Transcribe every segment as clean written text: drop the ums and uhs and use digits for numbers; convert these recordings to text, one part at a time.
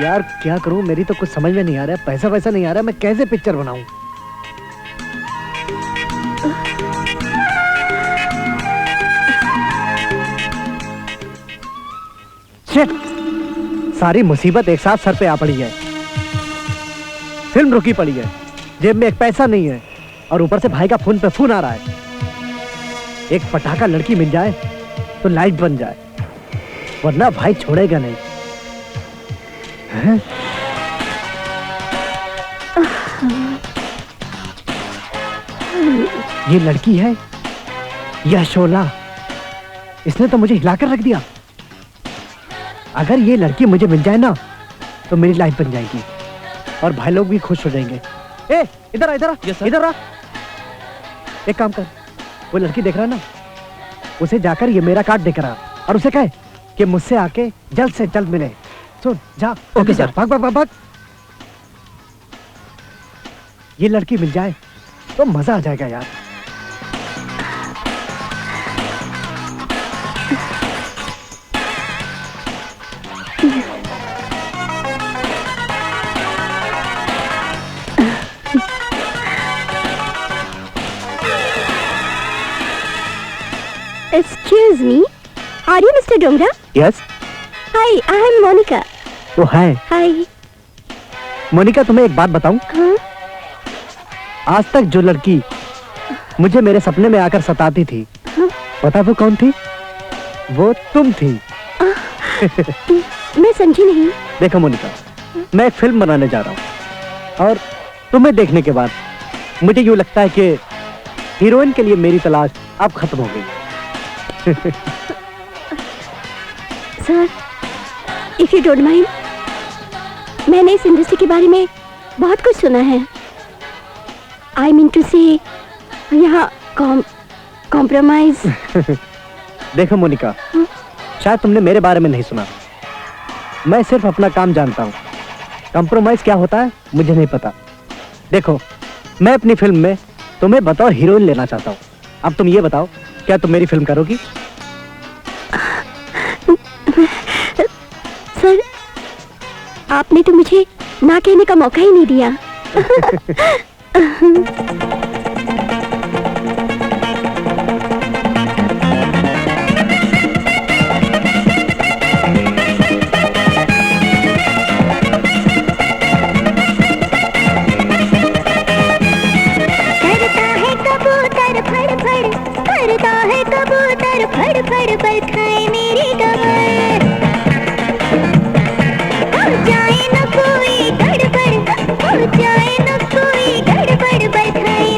यार क्या करूं, मेरी तो कुछ समझ में नहीं आ रहा है। पैसा वैसा नहीं आ रहा है, मैं कैसे पिक्चर बनाऊं? शिट! सारी मुसीबत एक साथ सर पे आ पड़ी है। फिल्म रुकी पड़ी है, जेब में एक पैसा नहीं है और ऊपर से भाई का फोन पे फोन आ रहा है। एक पटाखा लड़की मिल जाए तो लाइफ बन जाए, वरना भाई छोड़ेगा नहीं। हैं? ये लड़की है यह शोला, इसने तो मुझे हिलाकर रख दिया। अगर ये लड़की मुझे मिल जाए ना तो मेरी लाइफ बन जाएगी और भाई लोग भी खुश हो जाएंगे। ए, इधर आ, इधर आ, इधर आ। एक काम कर, वो लड़की देख रहा है ना, उसे जाकर ये मेरा कार्ड देकर आ और उसे कहे कि मुझसे आके जल्द से जल्द मिले। सुन, जा। Okay sir. भाग भाग भाग भाग। ये लड़की मिल जाए तो मजा आ जाएगा यार। Excuse me, are you Mr. Dongra? Yes. Hi, I am Monica. वो है। Hi. मोनिका, तुम्हें एक बात बताऊं? हाँ? आज तक जो लड़की मुझे मेरे सपने में आकर सताती थी, हाँ? पता वो कौन थी? वो तुम थी। मैं समझी नहीं। देखो मोनिका, मैं एक फिल्म बनाने जा रहा हूँ और तुम्हें देखने के बाद मुझे यूँ लगता है कि हीरोइन के लिए मेरी तलाश अब खत्म हो गई। Sir, if you don't mind, मैंने इस इंडस्ट्री के बारे में बहुत कुछ सुना है। आई मीन टू से यहाँ कॉम्प्रोमाइज। देखो मोनिका, शायद तुमने मेरे बारे में नहीं सुना। मैं सिर्फ अपना काम जानता हूँ, कॉम्प्रोमाइज क्या होता है मुझे नहीं पता। देखो, मैं अपनी फिल्म में तुम्हें बतौर हीरोइन लेना चाहता हूँ। अब तुम ये बताओ, क्या तुम मेरी फिल्म करोगी? सर, आपने तो मुझे ना कहने का मौका ही नहीं दिया। करता है कबूतर फड़ फड़ पर खाए मेरी कमर। हो जाए न कोई गड़बड़, हो जाए न कोई गड़बड़ पर खाए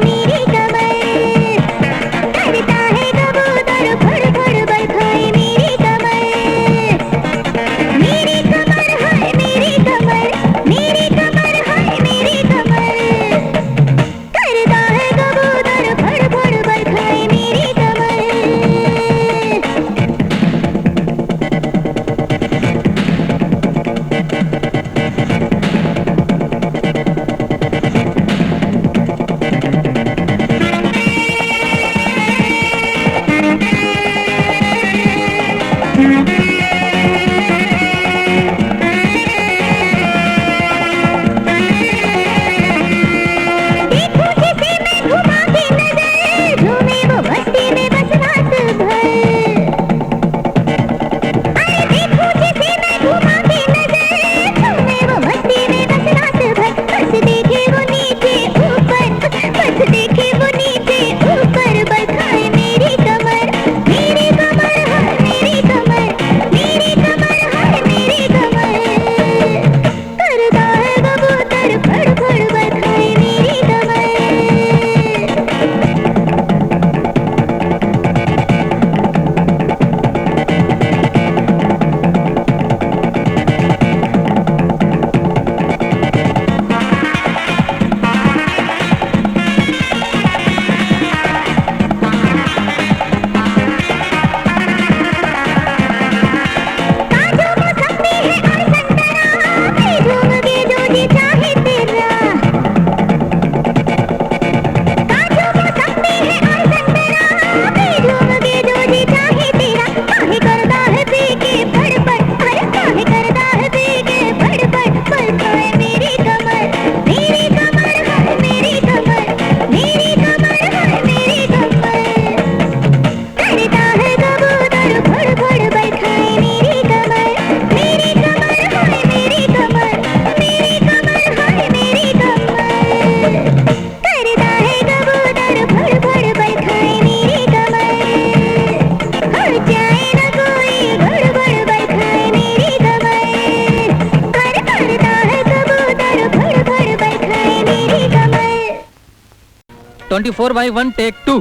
24/1 टेक 2।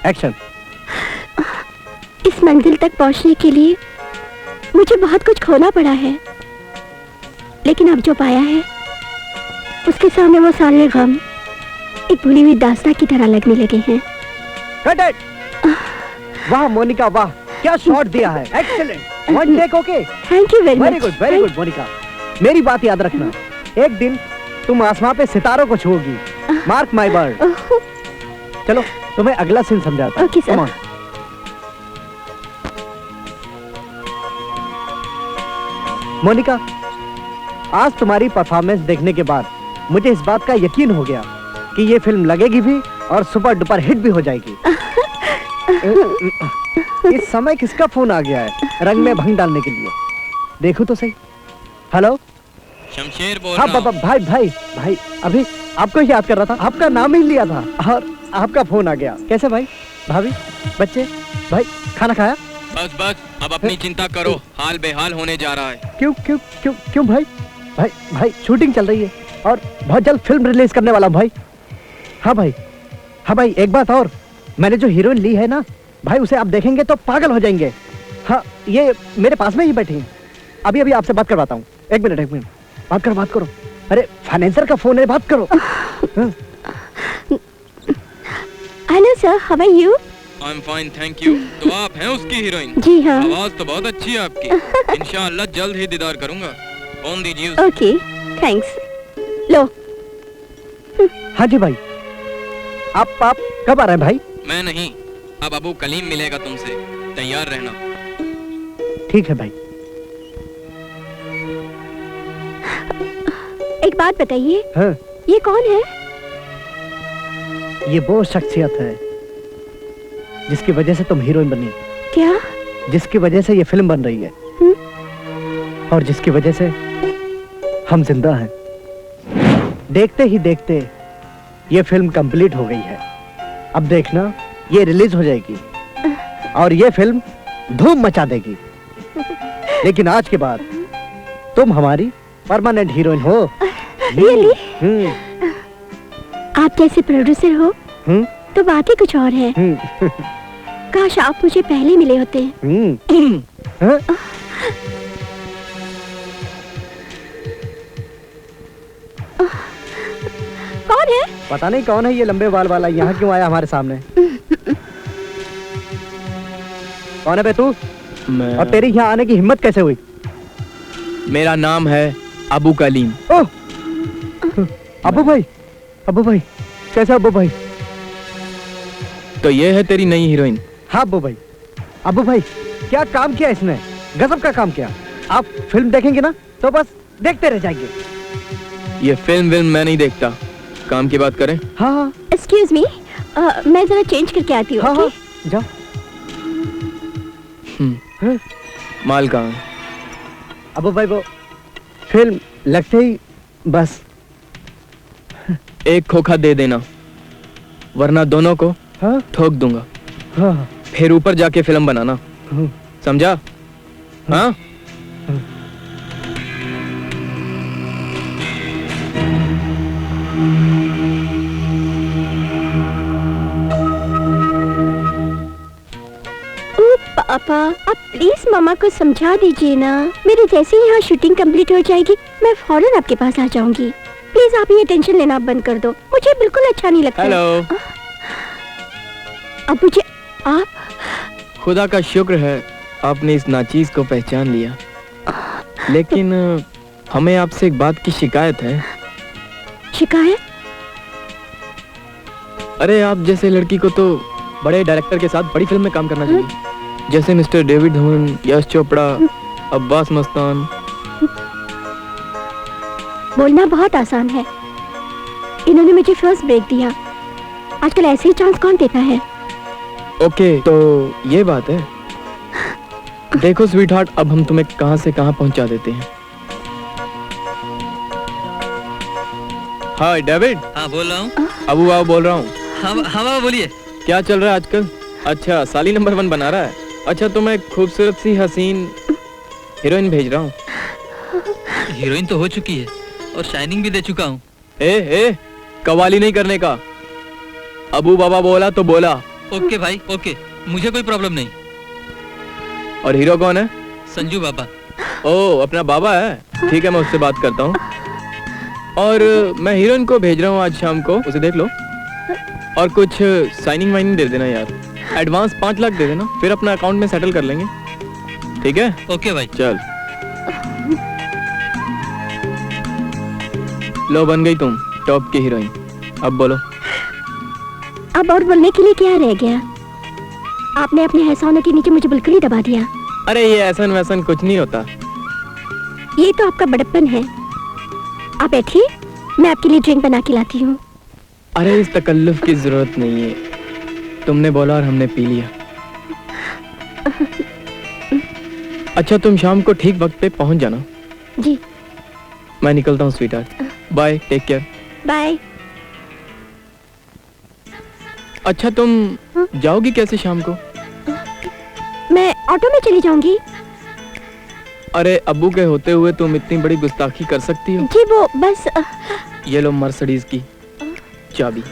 एक्शन। इस मंजिल तक पहुंचने के लिए मुझे बहुत कुछ खोना पड़ा है, लेकिन अब जो पाया है उसके सामने वो सारे गम एक भूली हुई दास्तां की तरह लगने लगे हैं। Cut it. वाह मोनिका वाह, क्या शॉट दिया है, excellent. One take okay. Thank you very very good very good Monika. मेरी बात याद रखना, एक दिन तुम आसमां पे सितारों को छूओगी, मार्क माय वर्ड। चलो तुम्हें अगला सीन समझाता हूं। Okay sir. Come on. Monika, आज तुम्हारी परफॉर्मेंस देखने के बाद मुझे इस बात का यकीन हो गया कि ये फिल्म लगेगी भी और सुपर डुपर हिट भी हो जाएगी। इस समय किसका फोन आ गया है रंग में भंग डालने के लिए? देखो तो सही। हेलो शमशेर बोल हाँ रहा हूं। भाई भाई भाई अभी आपको ही याद कर रहा था, आपका नाम ही लिया था और आपका फोन आ गया। कैसे भाई, भाभी, बच्चे? भाई खाना खाया? बस बस अब अपनी चिंता करो, हाल बेहाल होने जा रहा है। क्यों क्यों क्यों क्यों भाई? भाई भाई शूटिंग चल रही है और बहुत जल्द फिल्म रिलीज करने वाला हूं भाई। हाँ भाई, हाँ भाई एक बात और, मैंने जो हीरोइन ली है ना भाई, उसे आप देखेंगे तो पागल हो जाएंगे। हाँ ये मेरे पास में ही बैठी हैं, अभी अभी आपसे बात करवाता हूँ। एक मिनट बात करो। अरे फाइनेंसर का फोन है, बात करो। Hello sir, how are you? I am fine thank you. तो आप हैं उसकी हीरोइन? जी हाँ। आवाज तो बहुत अच्छी है आपकी। इंशाअल्लाह जल्द ही दीदार करूंगा। फोन दीजिए उसे। Okay thanks. लो। हाँ जी भाई, आप कब आ रहे हैं भाई? मैं नहीं, अब अबू कलीम मिलेगा तुमसे, तैयार रहना। ठीक है भाई। एक बात बताइए, हाँ, ये कौन है? ये वो शख्सियत है जिसकी वजह से तुम हीरोइन बनी, क्या? जिसकी वजह से ये फिल्म बन रही है और जिसकी वजह से हम जिंदा हैं। देखते ही देखते ये फिल्म कंप्लीट हो गई है। अब देखना ये रिलीज हो जाएगी और ये फिल्म धूम मचा देगी। लेकिन आज के बाद तुम हमारी परमानेंट हीरोइन हो। रियली? आप जैसे प्रोड्यूसर हो तो बात ही कुछ और है। काश आप मुझे पहले मिले होते। हाँ? कौन है? पता नहीं कौन है ये लंबे बाल वाला, यहाँ क्यों आया हमारे सामने? कौन है बे तू? मैं... और तेरी यहाँ आने की हिम्मत कैसे हुई? मेरा नाम है अबू कलीम। ओह, अबू भाई कैसे अबू भाई? तो ये है तेरी नई हीरोइन? हाँ अबू भाई क्या काम किया इसने, गजब का काम किया। आप फिल्म देखेंगे ना तो बस देखते रह जाएंगे। ये फिल्म मैं नहीं देखता, काम की बात करें। हाँ एक्सक्यूज मी, मैं जरा चेंज करके आती हूँ। हाँ, ओके? जाओ। माल कहाँ है? अबू भाई वो फिल्म लगते ही बस एक खोखा दे देना, वरना दोनों को हाँ ठोक दूंगा। हाँ फिर ऊपर जाके फिल्म बनाना, समझा? हाँ? पापा आप प्लीज मामा को समझा दीजिए ना। मेरी जैसे ही यहाँ शूटिंग कंप्लीट हो जाएगी मैं फौरन आपके पास आ जाऊंगी। प्लीज आप ये टेंशन लेना बंद कर दो, मुझे बिल्कुल अच्छा नहीं लगता। हेलो। अब मुझे आप... खुदा का शुक्र है आपने इस नाचीज को पहचान लिया, लेकिन हमें आपसे एक बात की शिकायत है। शिकायत? अरे आप जैसे लड़की को तो बड़े डायरेक्टर के साथ बड़ी फिल्म में काम करना चाहिए, जैसे मिस्टर डेविड धवन, यश चोपड़ा, अब्बास मस्तान। बोलना बहुत आसान है, इन्होंने मुझे फर्स्ट ब्रेक दिया। आजकल ऐसे ही चांस कौन देता है? ओके तो ये बात है। देखो स्वीटहार्ट, अब हम तुम्हें कहां से कहां पहुंचा देते हैं। Hi David. हाँ बोल रहा हूँ। अबू बाबू बोल रहा हूँ। हाँ बोलिए। क्या चल रहा है आजकल? अच्छा साली नंबर 1 बना रहा है। अच्छा तो मैं खूबसूरत सी हसीन हीरोइन भेज रहा हूँ। हीरोइन तो हो चुकी है और शाइनिंग भी दे चुका हूँ। ए कवाली नहीं करने का, अबू बाबा बोला तो बोला। ओके भाई ओके, मुझे कोई प्रॉब्लम नहीं। और हीरो कौन है? संजू बाबा। ओ, अपना बाबा है। ठीक है, मैं उससे बात करता हूँ। और मैं हीरोइन को भेज रहा हूँ आज शाम को, उसे देख लो। और कुछ साइनिंग वाइनिंग दे देना यार। एडवांस 5 लाख दे देना, फिर अपना अकाउंट में सेटल कर लेंगे। ठीक है? ओके भाई। चल। लो, बन गई तुम टॉप की हीरोइन। अब बोलो। अब और बोलने के लिए क्या रह गया? आपने अपने एहसानों के नीचे मुझे बिल्कुल ही दबा दिया। अरे ये ऐसन वैसन कुछ नहीं होता। ये तो आपका बड़प्पन है। आप बैठिए, मैं आपके लिए ड्रिंक बना के लाती हूँ। अरे इस तकल्लुफ की जरूरत नहीं है, तुमने बोला और हमने पी लिया। अच्छा, तुम शाम को ठीक वक्त पे पहुंच जाना। जी। मैं निकलता हूँ sweetheart. Bye, take care. Bye. अच्छा, तुम जाओगी कैसे शाम को? मैं ऑटो में चली जाऊंगी। अरे अब्बू के होते हुए तुम इतनी बड़ी गुस्ताखी कर सकती हो? जी वो बस ये लो मर्सिडीज की चाबी।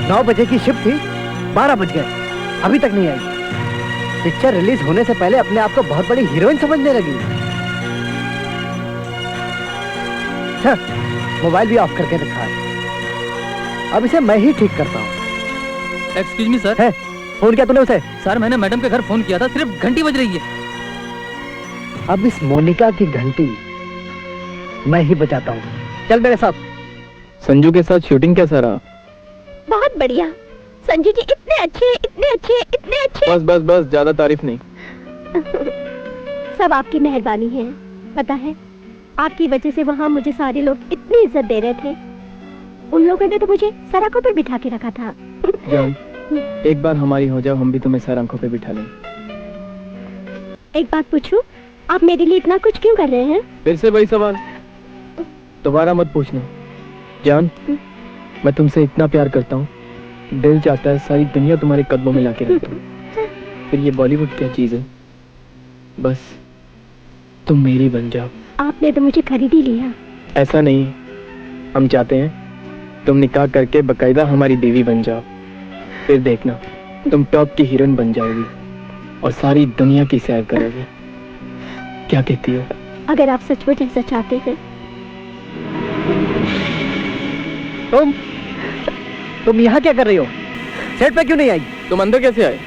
नौ बजे की शिफ्ट थी, 12 बज गए, अभी तक नहीं आई। पिक्चर रिलीज होने से पहले अपने आप को बहुत बड़ी हीरोइन समझने लगी। मोबाइल भी ऑफ करके रखा है। अब इसे मैं ही ठीक करता हूँ। Excuse me sir. है, फोन किया तूने उसे? सर मैंने मैडम के घर फोन किया था, सिर्फ घंटी बज रही है। अब इस मोनिका की घंटी मैं ही बजाता हूँ। चल मेरे साथ। संजू के साथ शूटिंग कैसा रहा? बहुत बढ़िया। संजू जी इतने अच्छे, इतने अच्छे, इतने अच्छे। बस बस बस, ज्यादा तारीफ नहीं। सब आपकी मेहरबानी है। पता है, आपकी वजह से वहाँ मुझे सारे लोग इतनी इज्जत दे रहे थे। उन लोगों ने तो मुझे सर आंखों पर बिठा के रखा था। जान, एक बार हमारी हो जाओ, हम भी तुम्हें सर आंखों पे बिठा लें। एक बात पूछूं, आप मेरे लिए इतना कुछ क्यों कर रहे हैं? फिर से वही सवाल, दोबारा मत पूछना। जान, मैं तुमसे इतना प्यार करता हूँ, दिल चाहता है सारी दुनिया तुम्हारे कदमों में लाके रख दूं। फिर ये बॉलीवुड क्या चीज है, बस तुम मेरी बन जाओ। आपने तो मुझे खरीद ही लिया। ऐसा नहीं, हम चाहते हैं तुम निकाह करके बकायदा हमारी बीवी बन जाओ। फिर देखना, तुम टॉप की हीरोइन बन जाओगी और सारी दुनिया की सैर करोगी। क्या कहती हो? अगर आप सचमुच ऐसा चाहते हैं। तुम यहाँ क्या कर रही हो? सेट पे क्यों नहीं आई? तुम अंदर कैसे आए?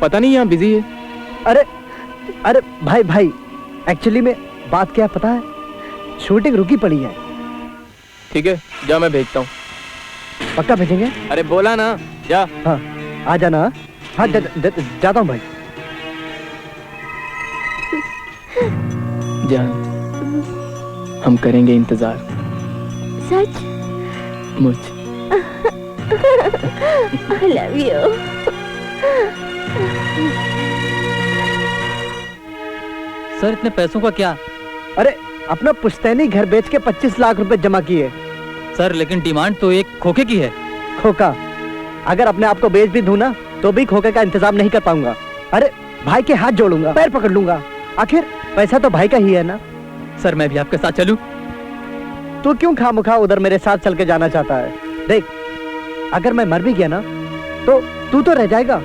पता नहीं यहाँ बिजी है। अरे अरे भाई एक्चुअली में बात क्या है पता है, शूटिंग रुकी पड़ी है। ठीक है, जा मैं भेजता हूँ। पक्का भेजेंगे? अरे बोला ना, जा। हाँ आ जाना। हाँ जाता हूँ भाई। जान, हम करेंगे इंतजार। सच? मुझ I love you. सर इतने पैसों का क्या? अरे अपना पुश्तैनी घर बेच के 25 लाख रुपए जमा किए। सर लेकिन डिमांड तो एक खोखे की है। खोखा? अगर अपने आप को बेच भी दूं ना तो भी खोखे का इंतजाम नहीं कर पाऊंगा। अरे भाई के हाथ जोड़ूंगा, पैर पकड़ लूंगा, आखिर पैसा तो भाई का ही है ना। सर मैं भी आपके साथ चलूं? तू क्यों खामखा उधर मेरे साथ चल के जाना चाहता है? देख, अगर मैं मर भी गया ना तो तू तो रह जाएगा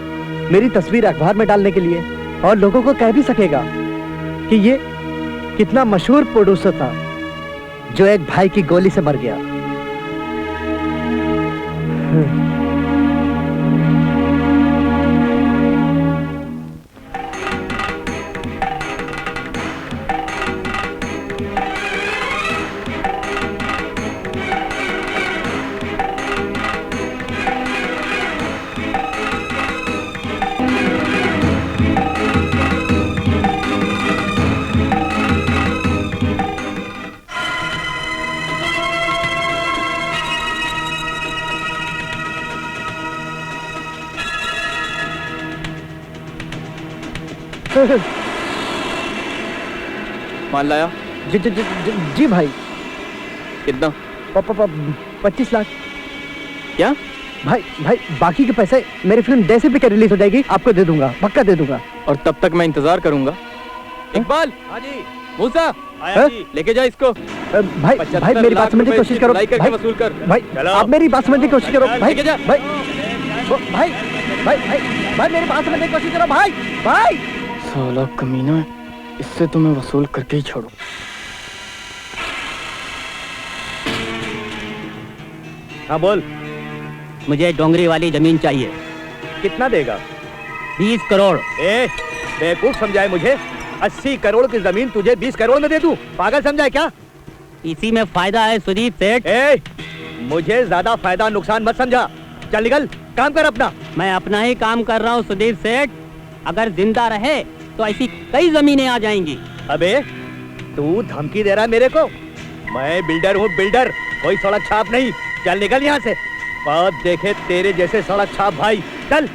मेरी तस्वीर अखबार में डालने के लिए, और लोगों को कह भी सकेगा कि ये कितना मशहूर प्रोड्यूसर था जो एक भाई की गोली से मर गया। मान लाया? जी भाई। कितना? 25 लाख। क्या? भाई बाकी के पैसे मेरी फिल्म जैसे भी रिलीज हो जाएगी आपको दे दूंगा, पक्का दे दूंगा। और तब तक मैं इंतजार करूंगा। इकबाल, मूसा, लेके जा इसको। भाई मेरी बात समझने की कोशिश करो। भाई वसूल कर। भाई आप मेरी बात समझने की कोशिश करो। भाई लेके जा। भाई भाई भाई भाई मेरी बात समझने की कोशिश करो। भाई भाई साला कमीना है, इससे तो मैं वसूल करके ही छोड़ू। हाँ बोल। मुझे डोंगरी वाली जमीन चाहिए। कितना देगा? 20 करोड़। ए बेवकूफ समझाए मुझे? 80 करोड़ की जमीन तुझे 20 करोड़ में दे दूं? पागल समझाए क्या? इसी में फायदा है सुदीप सेठ। ए मुझे ज्यादा फायदा नुकसान मत समझा। चल निकल, काम कर अपना। मैं अपना ही काम कर रहा हूँ सुदीप सेठ। अगर जिंदा रहे तो ऐसी कई जमीनें आ जाएंगी। अबे तू धमकी दे रहा है मेरे को? मैं बिल्डर हूँ, बिल्डर, कोई सड़क छाप नहीं। चल निकल यहाँ से, बात देखे तेरे जैसे सड़क छाप भाई। चल।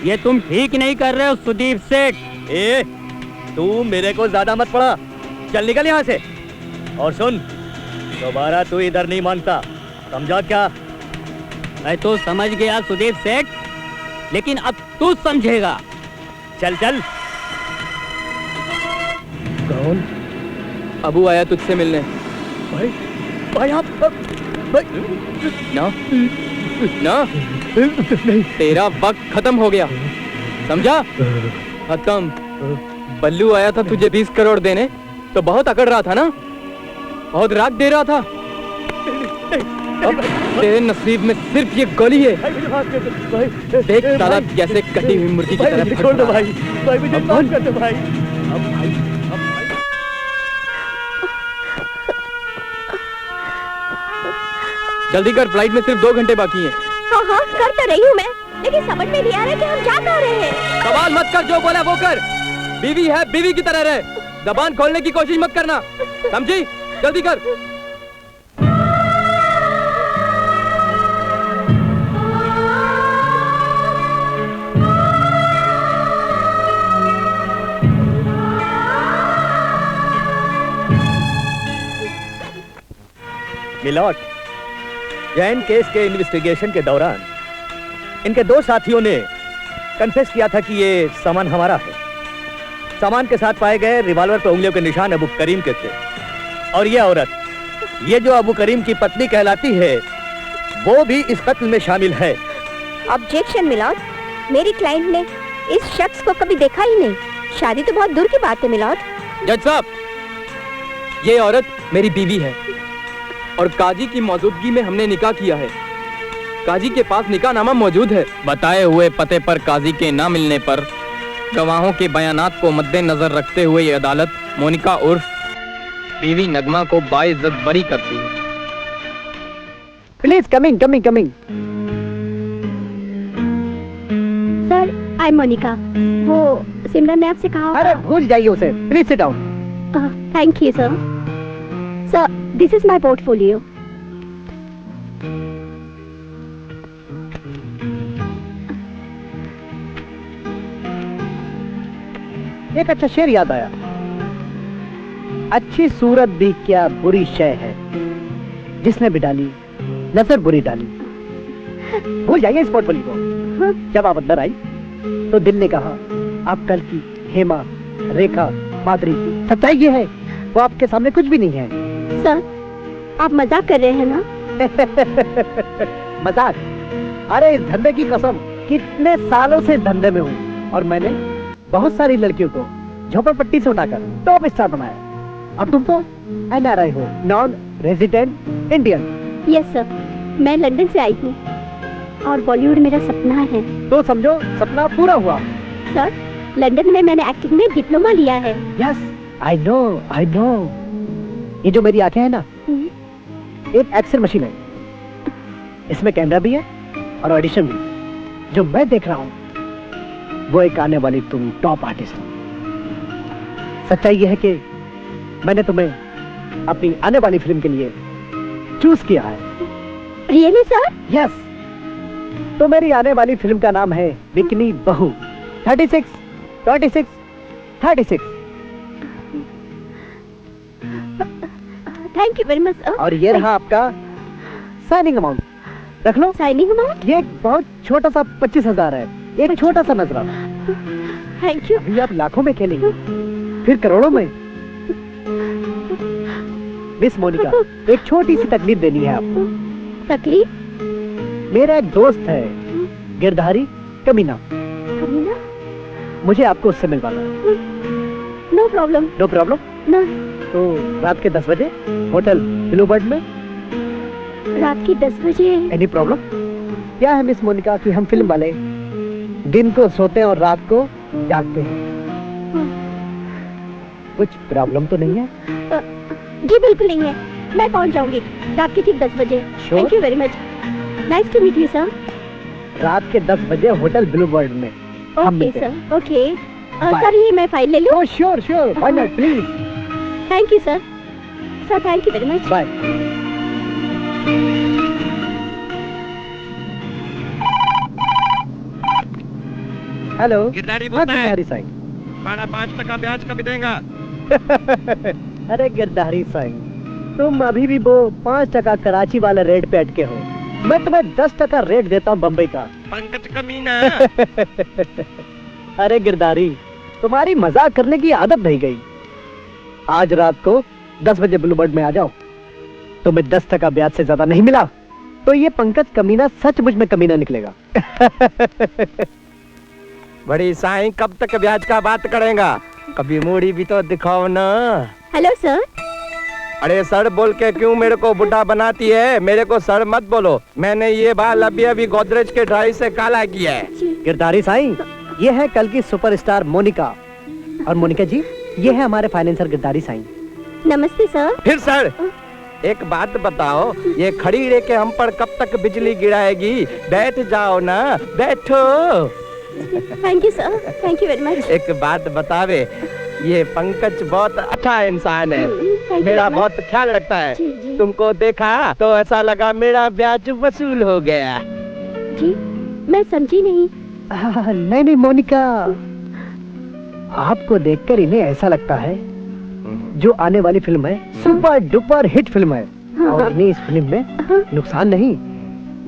ये तुम ठीक नहीं कर रहे हो सुदीप सेठ। ए तू मेरे को ज्यादा मत पड़ा, चल निकल यहाँ से। और सुन, दोबारा तू इधर नहीं मांगता, समझा क्या? मैं तो समझ गया सुदीप सेठ, लेकिन अब तू समझेगा। चल चल। कौन? अबू आया तुझसे मिलने। भाई भाई आप भाई ना ना, तेरा वक्त खत्म हो गया, समझा? खत्म। बल्लू आया था तुझे 20 करोड़ देने, तो बहुत अकड़ रहा था ना, बहुत राग दे रहा था। तेरे नसीब में सिर्फ ये गोली है। देख साला कैसे कटी हुई मुर्गी की तरह छोड़ दो भाई, भाई मुझे माफ कर दो भाई। जल्दी कर, फ्लाइट में सिर्फ 2 घंटे बाकी हैं। हाँ हाँ कर तो रही हूँ मैं, लेकिन समझ में नहीं आ रहा कि हम जा कहाँ रहे हैं। सवाल मत कर, जो बोला वो कर। बीवी है, बीवी की तरह रहे। जबान खोलने की कोशिश मत करना, समझी? जल्दी कर। मिलॉर्ड, जैन केस के इन्वेस्टिगेशन के दौरान इनके 2 साथियों ने कन्फेस किया था कि ये सामान हमारा है। सामान के साथ पाए गए रिवॉल्वर पे उंगलियों के निशान अबू करीम के थे। और ये औरत, ये जो अबू करीम की पत्नी कहलाती है, वो भी इस कत्ल में शामिल है। ऑब्जेक्शन मिलॉर्ड, मेरी क्लाइंट ने इस शख्स को कभी देखा ही नहीं। शादी तो बहुत दूर की बात है मिलॉर्ड। जज साहब, ये औरत मेरी बीवी है और काजी की मौजूदगी में हमने निकाह किया है। काजी के पास निकाहनामा मौजूद है। बताए हुए पते पर काजी के ना मिलने पर गवाहों के बयानात को मद्देनजर रखते हुए ये अदालत मोनिका उर्फ बीवी नगमा को बाइज्जत बरी करती है। Please coming coming coming. Sir, I am Monika. वो सिमरन ने आपसे कहा अरे भूल जाइए उसे, please sit down. Thank you sir. Sir, this is my portfolio. एक अच्छा शेर याद आया, अच्छी सूरत भी क्या बुरी शय है, जिसने भी डाली नजर बुरी डाली। भूल जाइए इस पोर्टफोलियो को। जब आप अंदर आई तो दिल ने कहा आप कल की हेमा, रेखा, माधुरी। सच्चाई ये है, वो आपके सामने कुछ भी नहीं है। सर, आप मजाक कर रहे हैं ना? मजाक? अरे इस धंधे की कसम, कितने सालों से धंधे में हूँ और मैंने बहुत सारी लड़कियों को झोपड़पट्टी से उठाकर टॉप स्टार बनाया। अब तुम तो NRI हो, non resident Indian. Yes sir, मैं लंदन से आई हूँ और बॉलीवुड मेरा सपना है। तो समझो सपना पूरा हुआ। सर, लंदन में मैंने एक्टिंग में डिप्लोमा लिया है। Yes, I know I know. ये जो मेरी आंखें हैं ना, एक एक्सरे मशीन है। इसमें कैमरा भी है और ऑडिशन भी। जो मैं देख रहा हूँ वो एक आने वाली तुम टॉप आर्टिस्ट हो। सच्चाई ये है कि मैंने तुम्हें अपनी आने वाली फिल्म के लिए चूज किया है। Really sir? यस। तो मेरी आने वाली फिल्म का नाम है बिकनी बहू। 36, 26, 36। Thank you very much sir. और ये रहा आपका साइनिंग अमाउंट, रख लो। Signing amount? ये एक बहुत छोटा सा 25,000 है, एक छोटा सा नजराना। Thank you. अभी आप लाखों में खेलेंगे, फिर करोड़ों में। मिस मोनिका, एक छोटी सी तकलीफ देनी है आपको। तकलीफ? मेरा एक दोस्त है, गिरधारी कमीना। कमीना? मुझे आपको उससे मिलवाना है। No problem. No problem? ना। तो रात के 10 बजे होटल ब्लूबर्ड में। रात के 10 बजे? Any problem? क्या है मिस मोनिका कि हम फिल्म वाले दिन को सोते हैं और रात को जागते हैं। कुछ प्रॉब्लम तो नहीं है? जी बिल्कुल नहीं है, मैं पहुंच जाऊंगी रात के ठीक 10 बजे। Sure? Thank you very much. Nice to meet you sir. रात के 10 बजे होटल ब्लूबर्ड में हम ओके मिलते हैं। सर। Okay Bye. सर, ये मैं फाइल ले लूं? Oh, sure, sure. Why not, please? Thank you sir. Sir, thank you very much. Bye. Hello. Girdhari हाँ, बोलता है। गिरधारी साईं। 5% ब्याज कभी देगा? अरे गिरधारी साईं, तुम अभी भी वो 5% कराची वाले रेट पे अटके हो। मैं तुम्हें 10% रेट देता हूँ बम्बई का। पंकज कमीना। अरे गिरधारी, तुम्हारी मजाक करने की आदत नहीं गई। आज रात को 10 बजे ब्लूबर्ड में आ जाओ। तुम्हें 10% ब्याज से ज्यादा नहीं मिला तो ये पंकज कमीना सचमुच में कमीना निकलेगा। बड़ी साईं, कब तक ब्याज का बात करेगा? कभी मूड़ी भी तो दिखाओ ना। Hello sir. अरे सर बोल के क्यों मेरे को बुढ़ा बनाती है? मेरे को सर मत बोलो। मैंने ये बाल अभी गोदरेज के ड्राई से काला किया है। गिरधारी साईं, ये है कल की सुपरस्टार मोनिका। और मोनिका जी, ये है हमारे फाइनेंसर गिरधारी साईं। नमस्ते सर। फिर सर, एक बात बताओ, ये खड़ी रह के हम पर कब तक बिजली गिराएगी? बैठ जाओ ना, बैठो। Thank you sir, thank you very much. एक बात बतावे, ये पंकज बहुत अच्छा इंसान है, मेरा बहुत ख्याल रखता है। तुमको देखा तो ऐसा लगा मेरा ब्याज वसूल हो गया। जी, मैं समझी नहीं। नहीं मोनिका, आपको देखकर इन्हें ऐसा लगता है जो आने वाली फिल्म है सुपर डुपर हिट फिल्म है, और इन्हें इस फिल्म में नुकसान नहीं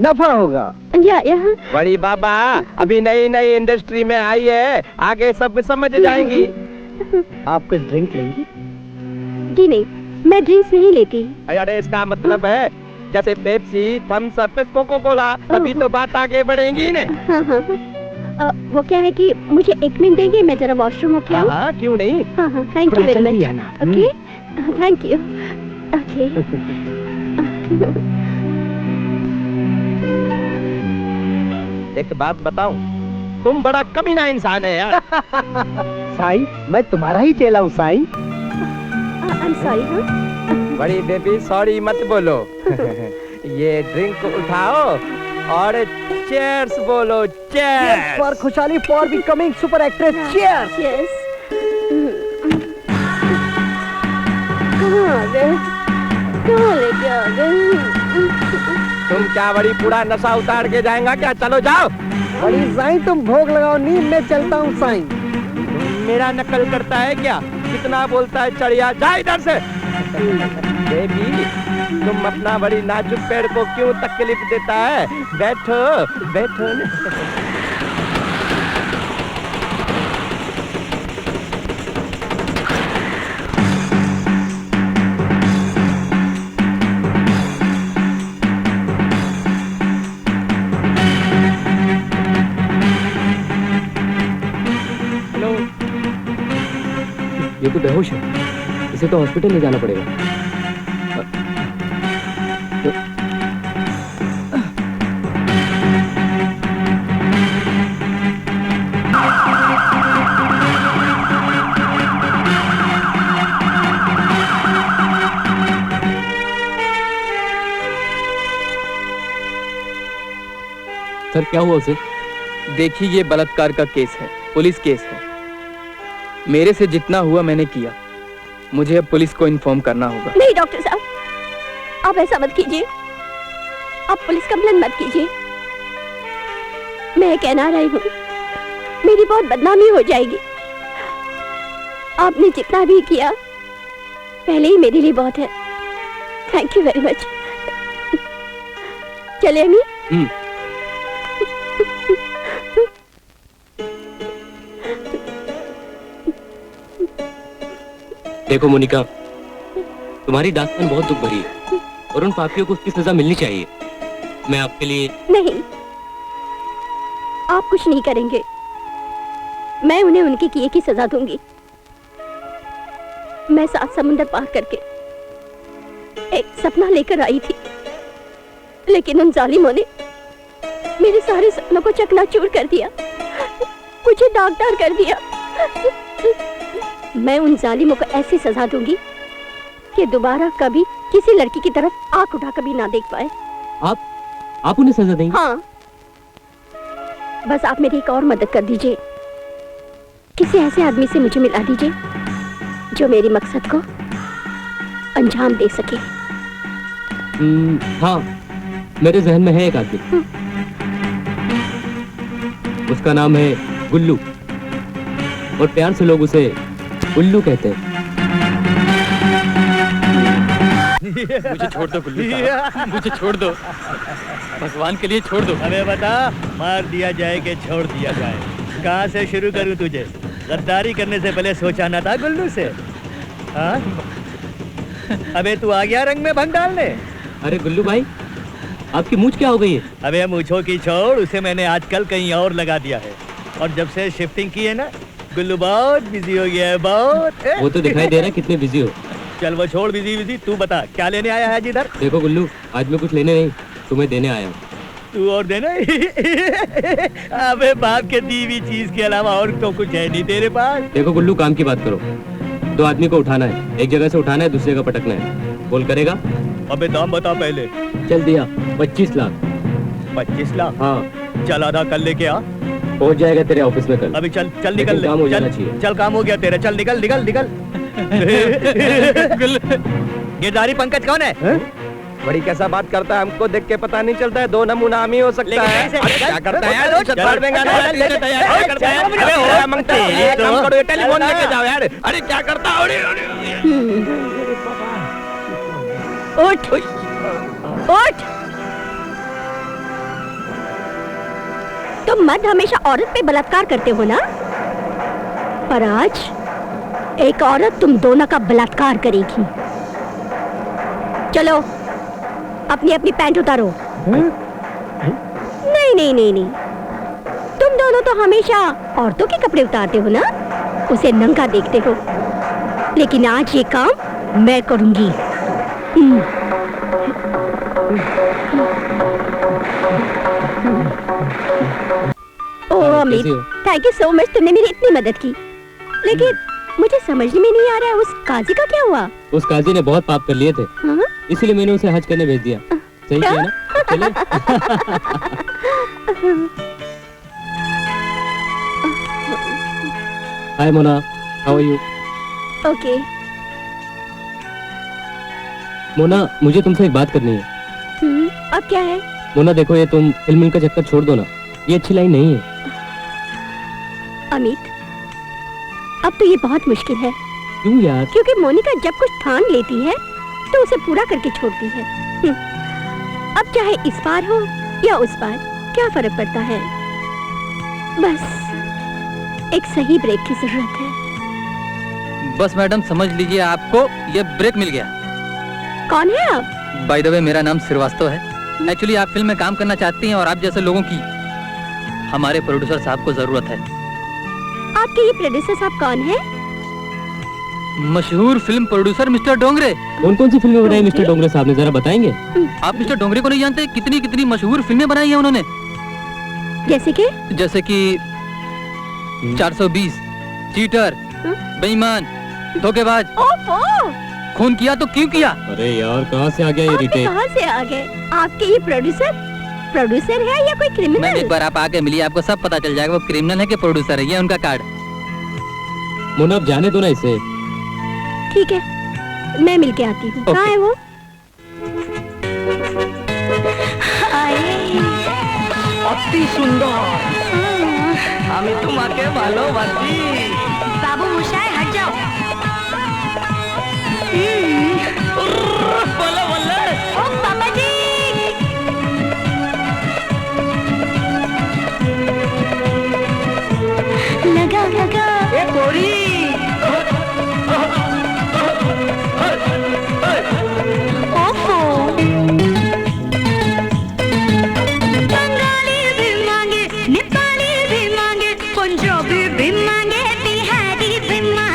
नफा होगा। या बड़ी बाबा अभी नई नई इंडस्ट्री में आई है, आगे सब समझ जाएंगी। आप कुछ ड्रिंक लेंगी? जी नहीं, मैं ड्रिंक्स नहीं लेती। अरे इसका मतलब है जैसे Pepsi, Thums Up, Coca Cola, तभी तो बात आगे बढ़ेगी ने। हाँ, वो क्या है कि मुझे 1 मिनट देंगे, मैं जरा वॉशरूम होके आऊँ? हाँ, क्यों नहीं। हाँ, थैंक यू वेरी जल्दी मच। आना। Okay, thank you. ओके। एक बात बताऊं, तुम बड़ा कमीना इंसान है यार। साईं, मैं तुम्हारा ही चेला हूँ साईं। I am sorry. बड़ी बेबी सॉरी मत बोलो। ये ड्रिंक उठाओ और चीयर्स बोलो, चीयर्स फॉर खुशहाली, for becoming super actress, cheers. Yes. कहाँ आ गए? कहाँ लेके आ गए? तुम क्या बड़ी पूरा नशा उतार के जाएगा क्या? चलो जाओ। बड़ी साईं, तुम भोग लगाओ, नींद में चलता हूँ साईं। मेरा नकल करता है क्या? कितना बोलता है चढ़िया, जा इधर से। बेबी, तुम अपना बड़ी नाजुक पैर को क्यों तकलीफ देता है? बैठो बैठो। हेलो, ये तो बेहोश है, इसे तो हॉस्पिटल ले जाना पड़ेगा। सर क्या हुआ उसे? देखिए, ये बलात्कार का केस है, पुलिस केस है। मेरे से जितना हुआ मैंने किया, मुझे अब पुलिस को इन्फॉर्म करना होगा। नहीं डॉक्टर साहब, आप ऐसा मत कीजिए, आप पुलिस कंप्लेन मत कीजिए। मैं कहना रही हूँ, मेरी बहुत बदनामी हो जाएगी। आपने जितना भी किया पहले ही मेरे लिए बहुत है। Thank you very much. चले अमी। देखो मोनिका, तुम्हारी दास्तान बहुत दुख भरी है और उन पापियों को उसकी सजा मिलनी चाहिए। मैं आपके लिए नहीं, आप कुछ नहीं करेंगे, मैं उन्हें उनके किए की सजा दूंगी। मैं 7 समुंदर पार करके एक सपना लेकर आई थी, लेकिन उन जालिमों ने मेरे सारे सपनों को चकनाचूर कर दिया, मुझे दागदार कर दिया। मैं उन जालिमों को ऐसी सजा दूंगी कि दोबारा कभी किसी लड़की की तरफ आंख उठा कभी ना देख पाए। आप उन्हें सजा देंगे? हाँ, बस आप मेरी एक और मदद कर दीजिए, किसी ऐसे आदमी से मुझे मिला दीजिए जो मेरी मकसद को अंजाम दे सके। हाँ, मेरे जहन में है एक आदमी। उसका नाम है गुल्लू और प्यार से लोग उसे उल्लू कहते हैं। मुझे छोड़ दो गुल्लू साहब, मुझे छोड़ दो, भगवान के लिए छोड़ दो। हमें बता, मार दिया जाए कि छोड़ दिया जाए? कहाँ से शुरू करूँ तुझे? गद्दारी करने से पहले सोचा ना था गुल्लू से? हाँ? अबे तू आ गया रंग में भंग डालने? अरे गुल्लू भाई, आपकी मूंछ क्या हो गई है? अबे मूंछों की छोड़, उसे मैंने आजकल कहीं और लगा दिया है, और जब से शिफ्टिंग की है ना, गुल्लू बहुत बिजी हो गया है, बहुत। वो तो दिखाई दे रहा है कितने बिजी हो। चल वो छोड़ बिजी बिजी, तू बता क्या लेने आया है जिधर? देखो गुल्लू, आज मैं कुछ लेने नहीं, तुम्हें देने आया हूँ। तू और देना अबे बाप के दी हुई चीज के अलावा और तो कुछ है नहीं तेरे पास। देखो गुल्लू, काम की बात करो। 2 आदमी को उठाना है, एक जगह से उठाना है, दूसरी जगह पटकना है। बोल करेगा? अबे दाम बता पहले। चल दिया, 25 लाख। 25 लाख? हाँ। चल आधा कल लेके आ। पहुंच जाएगा तेरे ऑफिस में कल। अभी चल चल निकल ले, काम हो जाना चल, चाहिए। चल काम हो गया तेरा, चल निकल निकल निकल। गिरधारी पंकज कौन है? बड़ी कैसा बात करता है, हमको देख के पता नहीं चलता है। 2 नमूना हम ही हो सकता है। अरे क्या करता है यार? काम करो, टेलीफोन लेके जाओ यार। अरे क्या करता है? उठ उठ। तुम मर्द हमेशा औरत पे बलात्कार करते हो ना, पर आज एक औरत तुम दोनों का बलात्कार करेगी। चलो अपनी अपनी पैंट उतारो। नहीं नहीं नहीं नहीं, तुम दोनों तो हमेशा औरतों के कपड़े उतारते हो ना, उसे नंगा देखते हो, लेकिन आज ये काम मैं करूंगी। Oh Amit, thank you so much, तुमने मेरी इतनी मदद की। लेकिन मुझे समझ में नहीं आ रहा है, उस काजी का क्या हुआ? उस काजी ने बहुत पाप कर लिए थे, हाँ? इसीलिए मैंने उसे हज करने भेज दिया। सही किया ना? चले? Hi Mona, how are you? Okay. Mona, मुझे तुमसे एक बात करनी है। अब क्या है? मोना देखो, ये तुम फिल्म का चक्कर छोड़ दो ना, ये अच्छी लाइन नहीं है। अमित, अब तो ये बहुत मुश्किल है। क्यों यार? क्योंकि मोनिका जब कुछ ठान लेती है तो उसे पूरा करके छोड़ती है। अब चाहे इस बार हो या उस बार, क्या फर्क पड़ता है? बस एक सही ब्रेक की जरूरत है। बस मैडम समझ लीजिए, आपको ये ब्रेक मिल गया। कौन है आप? बाय द वे, मेरा नाम श्रीवास्तव है। एक्चुअली आप फिल्म में काम करना चाहती हैं और आप जैसे लोगों की हमारे प्रोड्यूसर साहब को जरूरत है। आपके ये प्रोड्यूसर साहब कौन है? मशहूर फिल्म प्रोड्यूसर मिस्टर डोंगरे। कौन कौन सी फिल्में बनाई मिस्टर डोंगरे साहब ने, जरा बताएंगे? आप मिस्टर डोंगरे को नहीं जानते? कितनी कितनी मशहूर फिल्में बनाई हैं उन्होंने। जैसे कि 420, चीटर, बेईमान, धोखेबाज। खून किया तो क्यों किया? अरे यार, कहाँ से आ गया ये रिटेक? कहाँ से आ गए? आपके ये प्रोड्यूसर है या कोई क्रिमिनल? मैम, एक बार आप आके मिलिए, आपको सब पता चल जाएगा वो क्रिमिनल है कि प्रोड्यूसर है। ये उनका कार्ड। मोना, अब जाने दो ना इसे। ठीक है, मैं मिल के आती हूँ। कहाँ है वो? अति सुंदर, हमें तुम्हारे ভালোবাসি। बाबू मुशाय, हट जाओ। बोलो बोलो। ओ पापा जी। लगा लगा। ए गोरी। ओफो। बंगाली भी मांगे, नेपाली भी मांगे, पंजाबी भी मांगे, बिहारी भी मांगे।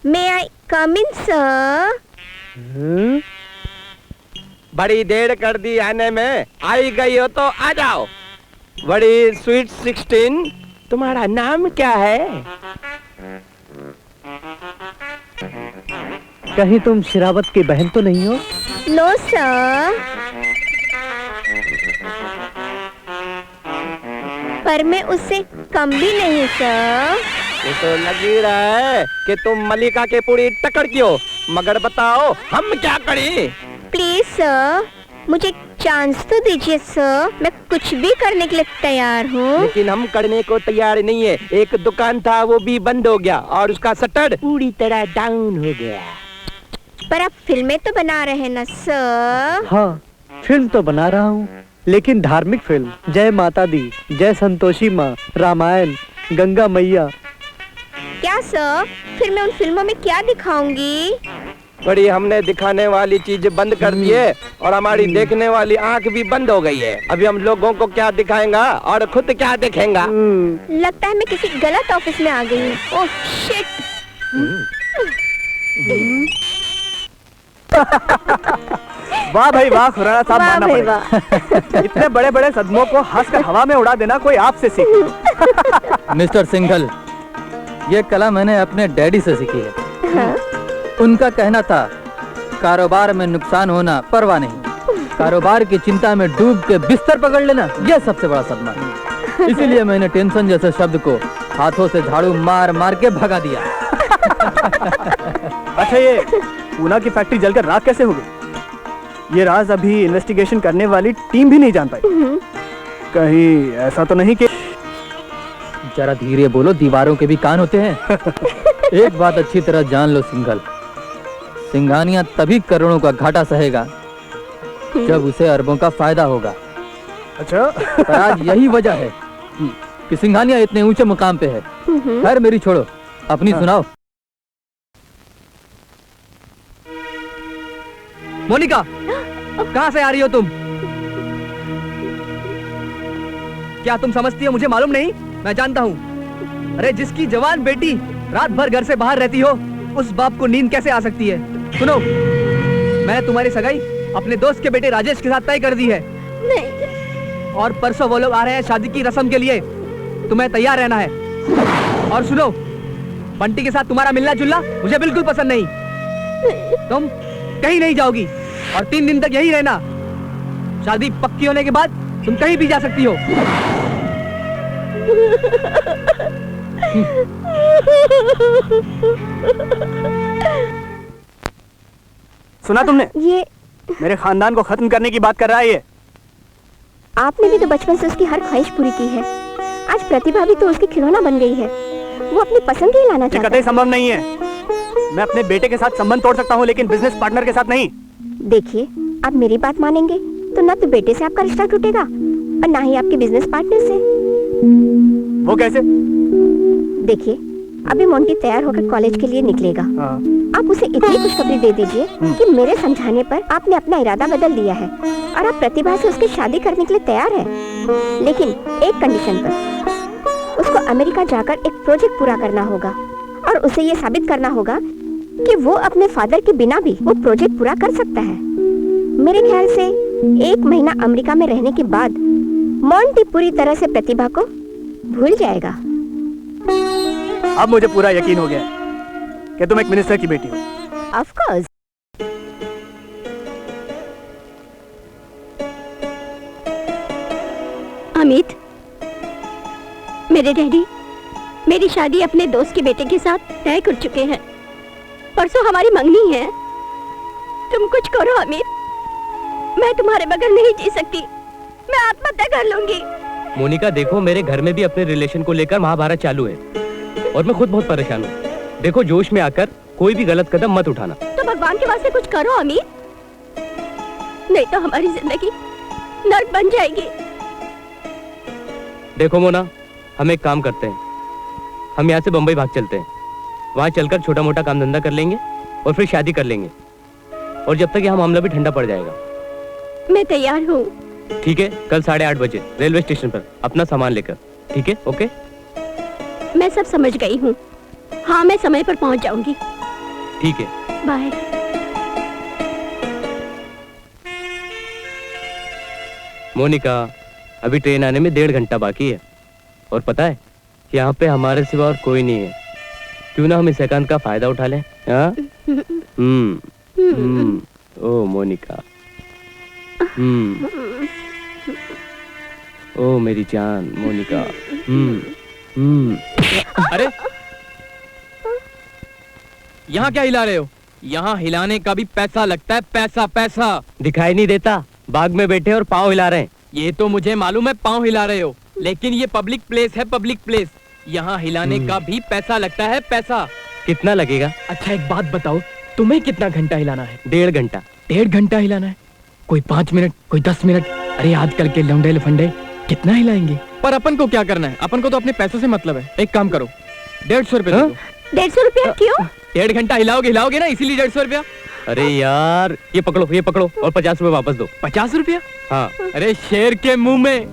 मे आई कम इन सर? बड़ी देर कर दी आने में, आई गई हो तो आ जाओ। बड़ी स्वीट 16, तुम्हारा नाम क्या है? कहीं तुम शिरावत की बहन तो नहीं हो? नो सर, पर मैं उससे कम भी नहीं सर। ये तो लग ही रहा है कि तुम मलिका के पूरी टक्कर की हो, मगर बताओ हम क्या करें? प्लीज सर, मुझे चांस तो दीजिए सर, मैं कुछ भी करने के लिए तैयार हूँ। लेकिन हम करने को तैयार नहीं है। एक दुकान था वो भी बंद हो गया और उसका शटर पूरी तरह डाउन हो गया। पर आप फिल्में तो बना रहे हैं ना सर? हाँ, फिल्म तो बना रहा हूँ, लेकिन धार्मिक फिल्म। जय माता दी, जय संतोषी माँ, रामायण, गंगा मैया। क्या सर, फिर मैं उन फिल्मों में क्या दिखाऊंगी? बड़ी हमने दिखाने वाली चीज बंद कर दी है और हमारी देखने वाली आंख भी बंद हो गई है। अभी हम लोगों को क्या दिखाएंगा और खुद क्या देखेंगा? लगता है मैं किसी गलत ऑफिस में आ गई हूँ। Oh shit. वाह भाई वाह, खुराना साहब, वाह मानना भाई पड़ेगा। इतने बड़े बड़े सदमों को हंसकर हवा में उड़ा देना कोई आपसे सीखे। मिस्टर सिंघल, ये कला मैंने अपने डैडी से सीखी है। हाँ? उनका कहना था, कारोबार में नुकसान होना परवाह नहीं, कारोबार की चिंता में डूब के बिस्तर पकड़ लेना यह सबसे बड़ा सदमा है। इसीलिए मैंने टेंशन जैसे शब्द को हाथों से झाड़ू मार मार के भगा दिया। अच्छा, ये पूना की फैक्ट्री जलकर राख कैसे हो गई? ये राज अभी इन्वेस्टिगेशन करने वाली टीम भी नहीं जान पाई। कहीं ऐसा तो नहीं कि... जरा धीरे बोलो, दीवारों के भी कान होते हैं। एक बात अच्छी तरह जान लो सिंघल, सिंघानिया तभी करोड़ों का घाटा सहेगा जब उसे अरबों का फायदा होगा। अच्छा, पर आज यही वजह है कि सिंघानिया इतने ऊंचे मुकाम पे है। खैर मेरी छोड़ो, अपनी सुनाओ। मोनिका, कहाँ से आ रही हो तुम? क्या तुम समझती हो मुझे मालूम नहीं? मैं जानता हूँ। अरे जिसकी जवान बेटी रात भर घर से बाहर रहती हो, उस बाप को नींद कैसे आ सकती है? सुनो, मैंने तुम्हारी सगाई अपने दोस्त के बेटे राजेश के साथ तय कर दी है। नहीं। और परसों वो लोग आ रहे हैं शादी की रस्म के लिए, तुम्हें तैयार रहना है। और सुनो, बंटी के साथ तुम्हारा मिलना जुलना मुझे बिल्कुल पसंद नहीं। तुम कहीं नहीं जाओगी और 3 दिन तक यही रहना। शादी पक्की होने के बाद तुम कहीं भी जा सकती हो। सुना तुमने? ये मेरे खानदान को खत्म करने की बात कर रहा है ये। आपने भी तो बचपन से उसकी हर ख्वाहिश पूरी की है। आज प्रतिभा भी तो उसकी खिलौना बन गई है। वो अपनी पसंद ही लाना ये चाहता कतई है। संभव नहीं है। मैं अपने बेटे के साथ संबंध तोड़ सकता हूँ, लेकिन बिजनेस पार्टनर के साथ नहीं। देखिए, आप मेरी बात मानेंगे तो ना तो बेटे से आपका रिश्ता टूटेगा और ना ही आपके बिजनेस पार्टनर से। वो कैसे? देखिए, अभी मोंटी तैयार होकर कॉलेज के लिए निकलेगा। हाँ। आप उसे इतनी खुशखबरी दे दीजिए कि मेरे समझाने पर आपने अपना इरादा बदल दिया है और आप प्रतिभा से उसकी शादी करने के लिए तैयार हैं। लेकिन एक कंडीशन पर, उसको अमेरिका जाकर एक प्रोजेक्ट पूरा करना होगा और उसे ये साबित करना होगा कि वो अपने फादर के बिना भी वो प्रोजेक्ट पूरा कर सकता है। मेरे ख्याल से 1 महीना अमेरिका में रहने के बाद मोंटी पूरी तरह से प्रतिभा को भूल जाएगा। अब मुझे पूरा यकीन हो गया कि तुम एक मिनिस्टर की बेटी हो। Of course. अमित, मेरे डैडी मेरी शादी अपने दोस्त के बेटे के साथ तय कर चुके हैं। परसों हमारी मंगनी है। तुम कुछ करो अमित, मैं तुम्हारे बगैर नहीं जी सकती। मैं आत्महत्या कर लूंगी। मोनिका देखो, मेरे घर में भी अपने रिलेशन को लेकर महाभारत चालू है और मैं खुद बहुत परेशान हूँ। देखो, जोश में आकर कोई भी गलत कदम मत उठाना। तो भगवान के वास्ते कुछ करो अमित, नहीं तो हमारी जिंदगी नर्क बन जाएगी। देखो मोना, हम एक काम करते हैं, हम यहाँ से बम्बई भाग चलते हैं। वहाँ चलकर छोटा मोटा काम धंधा कर लेंगे और फिर शादी कर लेंगे, और जब तक यहाँ मामला भी ठंडा पड़ जाएगा। मैं तैयार हूँ। ठीक है, कल 8:30 बजे रेलवे स्टेशन पर अपना सामान लेकर। ठीक है? ओके। मैं सब समझ गई हूँ। हाँ, मैं समय पर पहुँच जाऊंगी। ठीक है। बाय। मोनिका, अभी ट्रेन आने में 1.5 घंटा बाकी है और पता है यहाँ पे हमारे सिवा और कोई नहीं है। क्यों ना हम इस एकांत का फायदा उठा लें? हाँ? ओ मोनिका, ओ मेरी जान मोनिका। अरे यहाँ क्या हिला रहे हो? यहाँ हिलाने का भी पैसा लगता है, पैसा पैसा। दिखाई नहीं देता? बाग में बैठे और पाँव हिला रहे हैं। ये तो मुझे मालूम है पाँव हिला रहे हो, लेकिन ये पब्लिक प्लेस है, पब्लिक प्लेस। यहाँ हिलाने का भी पैसा लगता है, पैसा। कितना लगेगा? अच्छा एक बात बताओ, तुम्हें कितना घंटा हिलाना है? 1.5 घंटा। 1.5 घंटा हिलाना है? कोई 5 मिनट, कोई 10 मिनट। अरे आजकल के लौंडे लफंडे कितना हिलाएंगे? पर अपन को क्या करना है? अपन को तो अपने पैसों से मतलब है। एक काम करो, 150 रुपए दे दो। 150 रुपया क्यों? 1.5 घंटा हिलाओगे ना, इसीलिए 150 रुपया। अरे यार ये पकड़ो और 50 रुपए वापस दो। 50 रुपया? हाँ। अरे शेर के मुंह में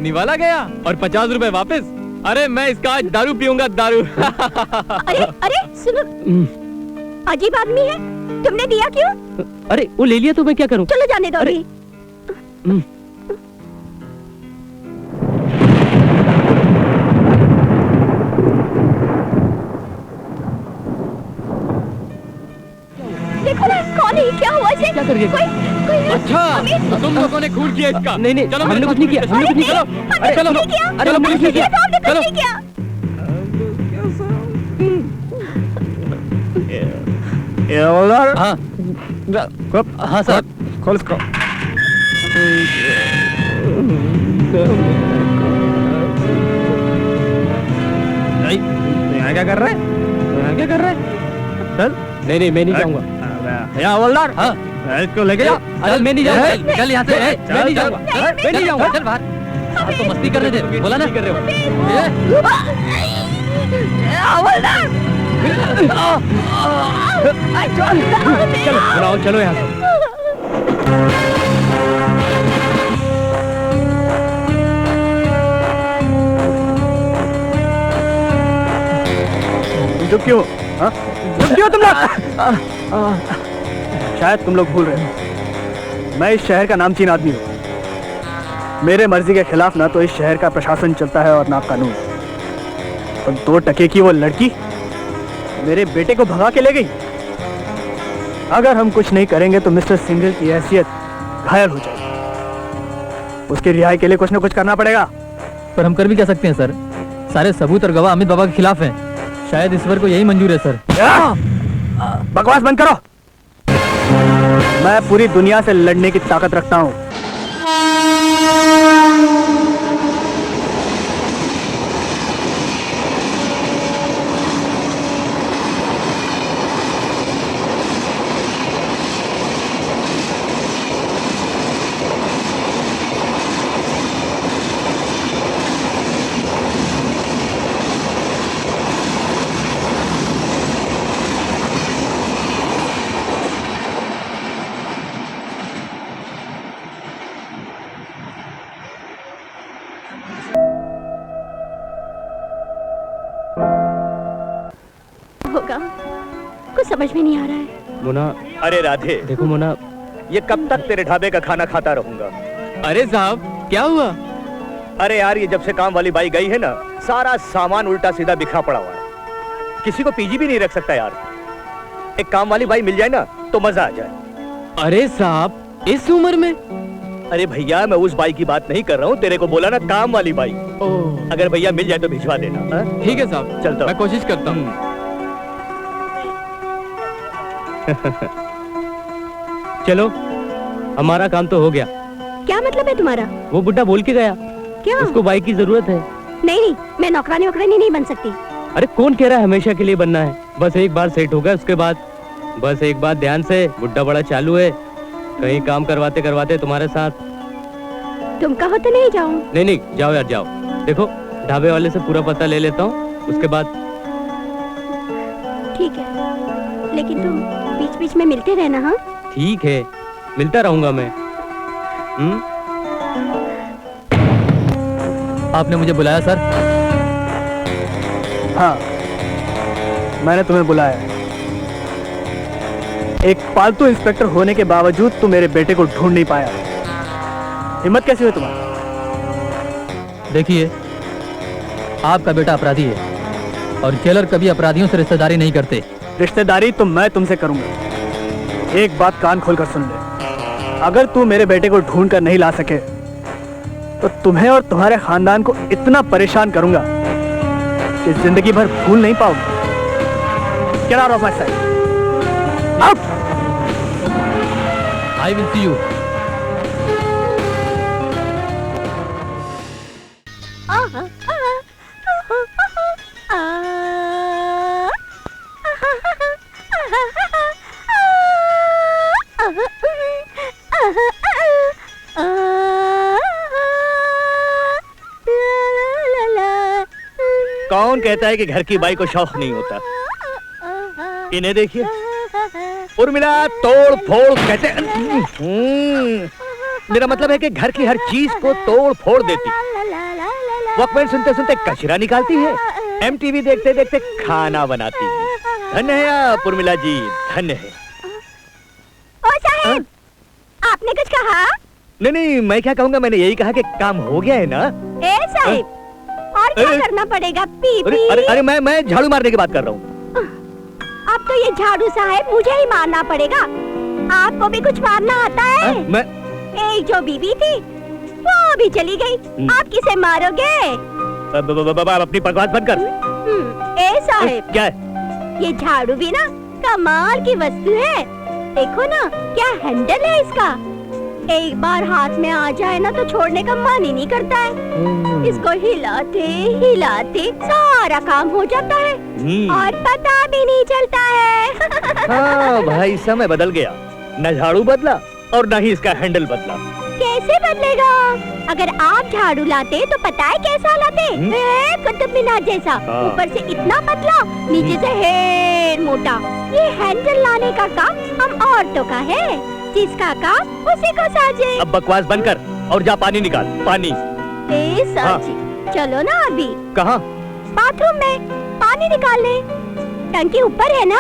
निवाला गया और 50 रुपए वापस। अरे मैं इसका आज दारू पीऊंगा, दारू। अरे सुनो, अजीब आदमी है, तुमने दिया क्यों? अरे वो ले लिया तो मैं क्या करूं? चलो जाने दो अभी। देखो ना कौन है, क्या हुआ इसे? क्या कर रही है? कोई अच्छा तुम लोगों ने खून किया इसका? नहीं चलो हमने कुछ नहीं किया, हमने कुछ नहीं किया। अरे चलो, अरे हमने कुछ नहीं किया। चलो हाँ हाँ सर, खोल इसको। यहाँ क्या कर रहा है? यहाँ क्या कर रहा है? चल। नहीं मैं नहीं जाऊंगा। यहाँ हवलदार, हाँ इसको लेके जाओ। अरे मैं नहीं जाऊंगा। निकल यहाँ से। मैं नहीं जाऊंगा। मैं नहीं जाऊंगा। चल बाहर। आप तो मस्ती कर रहे थे, बोला ना? कर रहे हो। चलो बुलाओ, चलो यहाँ से। चुप क्यों? हाँ? चुप क्यों तुम लोग? शायद तुम लोग भूल रहे हो, मैं इस शहर का नामचीन आदमी हूँ। मेरे मर्जी के खिलाफ ना तो इस शहर का प्रशासन चलता है और ना कानून। और 2 टके की वो लड़की मेरे बेटे को भगा के ले गई। अगर हम कुछ नहीं करेंगे तो मिस्टर सिंघल की हैसियत घायल हो जाएगी। उसकी रिहाई के लिए कुछ ना कुछ करना पड़ेगा। पर हम कर भी क्या सकते हैं सर? सारे सबूत और गवाह अमित बाबा के खिलाफ हैं। शायद ईश्वर को यही मंजूर है सर। बकवास बंद करो। मैं पूरी दुनिया से लड़ने की ताकत रखता हूँ। होगा, कुछ समझ में नहीं आ रहा है। मोना, अरे राधे, देखो मोना, ये कब तक तेरे ढाबे का खाना खाता रहूंगा? अरे साहब क्या हुआ? अरे यार ये जब से काम वाली बाई गई है ना, सारा सामान उल्टा सीधा बिखरा पड़ा हुआ है। किसी को पीजी भी नहीं रख सकता यार। एक काम वाली बाई मिल जाए ना तो मजा आ जाए। अरे साहब इस उम्र में? अरे भैया मैं उस बाई की बात नहीं कर रहा हूँ, तेरे को बोला ना काम वाली बाई। ओह अगर भैया मिल जाए तो भिजवा देना। हाँ? ठीक है साहब, चलता मैं कोशिश करता हूँ। चलो हमारा काम तो हो गया। क्या मतलब है तुम्हारा? वो बुड्ढा बोल के गया, क्या? उसको बाइक की जरूरत है। नहीं, मैं नौकरानी वोकरानी नहीं बन सकती। अरे कौन कह रहा है हमेशा के लिए बनना है? बस एक बार सेट होगा, उसके बाद बस एक बात ध्यान से, बुड्ढा बड़ा चालू है, कहीं काम करवाते करवाते तुम्हारे साथ। तुम कहो तो नहीं जाऊं। नहीं जाओ यार जाओ। देखो ढाबे वाले से पूरा पता ले लेता हूँ, उसके बाद। ठीक है, लेकिन तुम बीच बीच में मिलते रहना। हाँ ठीक है, मिलता रहूंगा मैं। आपने मुझे बुलाया सर? हाँ, मैंने तुम्हें बुलाया है। एक पालतू इंस्पेक्टर होने के बावजूद तू मेरे बेटे को ढूंढ नहीं पाया। हिम्मत कैसी हुई तुम्हारी? देखिए, आपका बेटा अपराधी है और जेलर कभी अपराधियों से रिश्तेदारी नहीं करते। रिश्तेदारी तो मैं तुमसे करूंगा। एक बात कान खोलकर सुन ले, अगर तू मेरे बेटे को ढूंढ कर नहीं ला सके तो तुम्हें और तुम्हारे खानदान को इतना परेशान करूंगा कि जिंदगी भर भूल नहीं पाओगे। Get out of my sight. Out! I will see you. कौन कहता है कि घर की बाई को शौक नहीं होता? इन्हें देखिए, उर्मिला तोड़ फोड़ कहते। मेरा मतलब है कि घर की हर चीज को तोड़ फोड़ देती, वॉकमैन सुनते सुनते कचरा निकालती है, एमटीवी देखते देखते खाना बनाती है। धन्य है आप उर्मिला जी, धन्य है। ओ साहब, आपने कुछ कहा? नहीं नहीं, मैं क्या कहूँगा, मैंने यही कहा कि काम हो गया है ना। ए साहब, और क्या करना पड़ेगा? पी अरे अरे अरे, मैं झाड़ू मारने की बात कर रहा हूँ। अब तो ये झाड़ू साहब मुझे ही मारना पड़ेगा। आपको भी कुछ मारना आता है? मैं एक जो बीबी थी वो भी चली गई, आप किसे मारोगे? अपनी बकवास बंद कर। ए साहब, क्या है? ये झाड़ू भी ना कमाल की वस्तु है। देखो ना क्या हैंडल है इसका। एक बार हाथ में आ जाए ना तो छोड़ने का मन ही नहीं करता है। इसको हिलाते हिलाते सारा काम हो जाता है और पता भी नहीं चलता है। हाँ भाई, समय बदल गया, न झाड़ू बदला और न ही इसका हैंडल बदला। कैसे बदलेगा? अगर आप झाड़ू लाते तो पता है कैसा लाते? कुतुब मीनार जैसा, ऊपर से इतना पतला, नीचे से हेर मोटा। ये हैंडल लाने का काम हम औरतों का है, जिसका काम उसी को साजे। अब बकवास बंद कर और जा पानी निकाल। पानी साची। चलो ना अभी। कहाँ? बाथरूम में पानी निकालने, टंकी ऊपर है ना।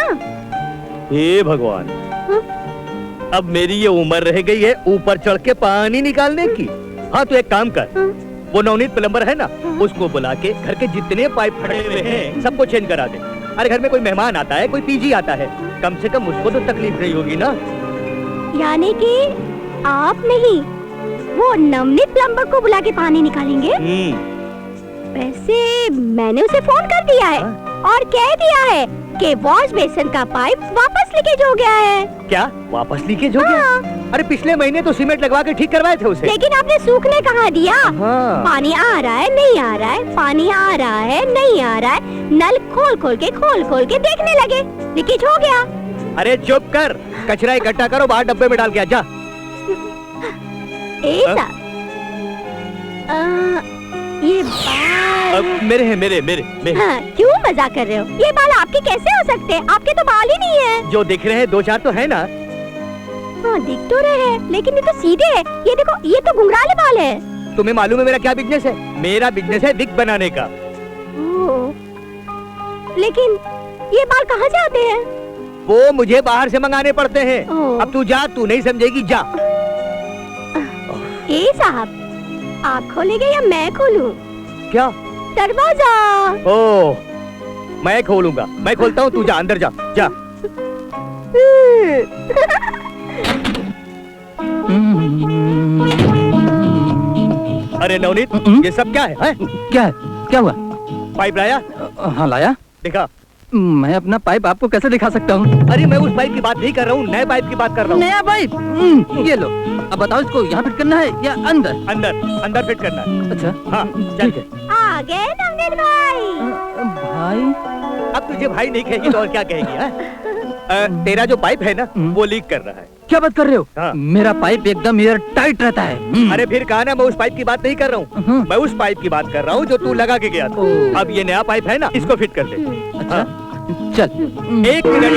हे भगवान, अब मेरी ये उम्र रह गई है ऊपर चढ़ के पानी निकालने की। हाँ तो एक काम कर, वो नवनीत प्लम्बर है ना, उसको बुला के घर के जितने पाइप फटे हुए हैं सबको चेंज करा दे। अरे घर में कोई मेहमान आता है, कोई पीजी आता है, कम से कम उसको तो तकलीफ नहीं होगी ना। यानी कि आप नहीं, वो नवनीत प्लम्बर को बुला के पानी निकालेंगे? वैसे मैंने उसे फोन कर दिया है और कह दिया है कि वॉश बेसिन का पाइप वापस लीकेज हो गया है। क्या वापस लीकेज हो गया? अरे पिछले महीने तो सीमेंट लगवा के ठीक करवाए थे उसे। लेकिन आपने सूखने कहाँ दिया? पानी आ रहा है नहीं आ रहा है, पानी आ रहा है नहीं आ रहा है, नल खोल खोल के देखने लगे, लीकेज हो गया। अरे चुप कर, कचरा इकट्ठा करो, बाहर डब्बे में डाल के जा। ऐसा ये बाल मेरे हैं, मेरे। हाँ, क्यों मजाक कर रहे हो? ये बाल आपके कैसे हो सकते हैं? आपके तो बाल ही नहीं है। जो दिख रहे हैं दो चार तो है ना। हाँ दिख तो रहे हैं, लेकिन ये तो सीधे है। ये देखो, ये तो घुंघराले बाल है। तुम्हें मालूम है मेरा क्या बिजनेस है? मेरा बिजनेस है विग बनाने का। लेकिन ये बाल कहाँ से आते हैं? वो मुझे बाहर से मंगाने पड़ते हैं। अब तू जा, तू नहीं समझेगी, जा। ए साहब, आप खोलेंगे या मैं खोलूं? क्या? दरवाजा। ओह, मैं खोलूंगा, मैं खोलता हूँ, तू जा, अंदर जा, जा। अरे नवनीत, ये सब क्या है? क्या है? क्या हुआ? पाइप लाया? हाँ लाया। दिखा। मैं अपना पाइप आपको कैसे दिखा सकता हूँ? अरे मैं उस पाइप की बात नहीं कर रहा हूँ, नए पाइप की बात कर रहा हूँ। नया पाइप? ये लो। अब बताओ, इसको यहाँ फिट करना है या अंदर? अंदर फिट करना है। अच्छा हाँ, चल के। आ गए नवनीत भाई। भाई? अब तुझे भाई नहीं कहेगी तो और क्या कहेगी? तेरा जो पाइप है ना, वो लीक कर रहा है। क्या बात कर रहे हो? हाँ। मेरा पाइप एकदम एयर टाइट रहता है। अरे फिर कहा ना, मैं उस पाइप की बात नहीं कर रहा हूँ, मैं उस पाइप की बात कर रहा हूँ जो तू लगा के गया था। अब ये नया पाइप है ना, इसको फिट कर दे। अच्छा चल। 1 मिनट,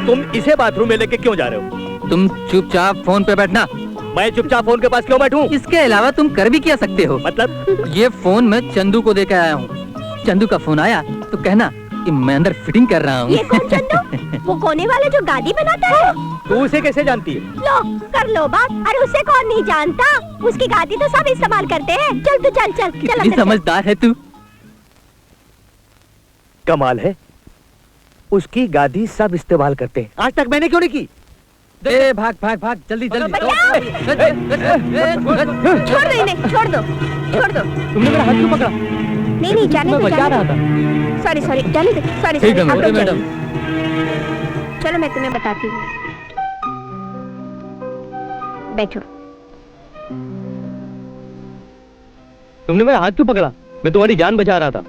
तुम इसे बाथरूम में लेके क्यों जा रहे हो? तुम चुपचाप फोन पे बैठना। मैं चुपचाप फोन के पास क्यों बैठूं? इसके अलावा तुम कर भी क्या सकते हो? मतलब? ये फोन मैं चंदू को देकर आया हूँ। चंदू का फोन आया तो कहना कि मैं अंदर फिटिंग कर रहा ये हूँ। कौन चंदू? वो कोने वाला जो गादी बनाता है? तू उसे कैसे जानती है? लो कर लो बात। अरे उसे कौन नहीं जानता? उसकी गादी तो सब इस्तेमाल करते हैं। चल तू चल चल चल कितनी अंदर चल। समझदार है तू। कमाल है, उसकी गादी सब इस्तेमाल करते हैं। आज तक मैंने क्यों नहीं की? ए भाग भाग भाग जल्दी जल्दी। छोड़ दो इन्हें, छोड़ दो छोड़ दो। तुमने मेरा हाथ क्यों पकड़ा? नहीं नहीं जाने मैं दो बचा रहा जाने था। सॉरी सॉरी जाने दो। सॉरी ठीक सॉरी है आप लोग मैडम। जाइए। चलो मैं तुम्हें बताती हूँ। बैठो। तुमने मेरा हाथ क्यों पकड़ा? मैं तुम्हारी जान बचा रहा था।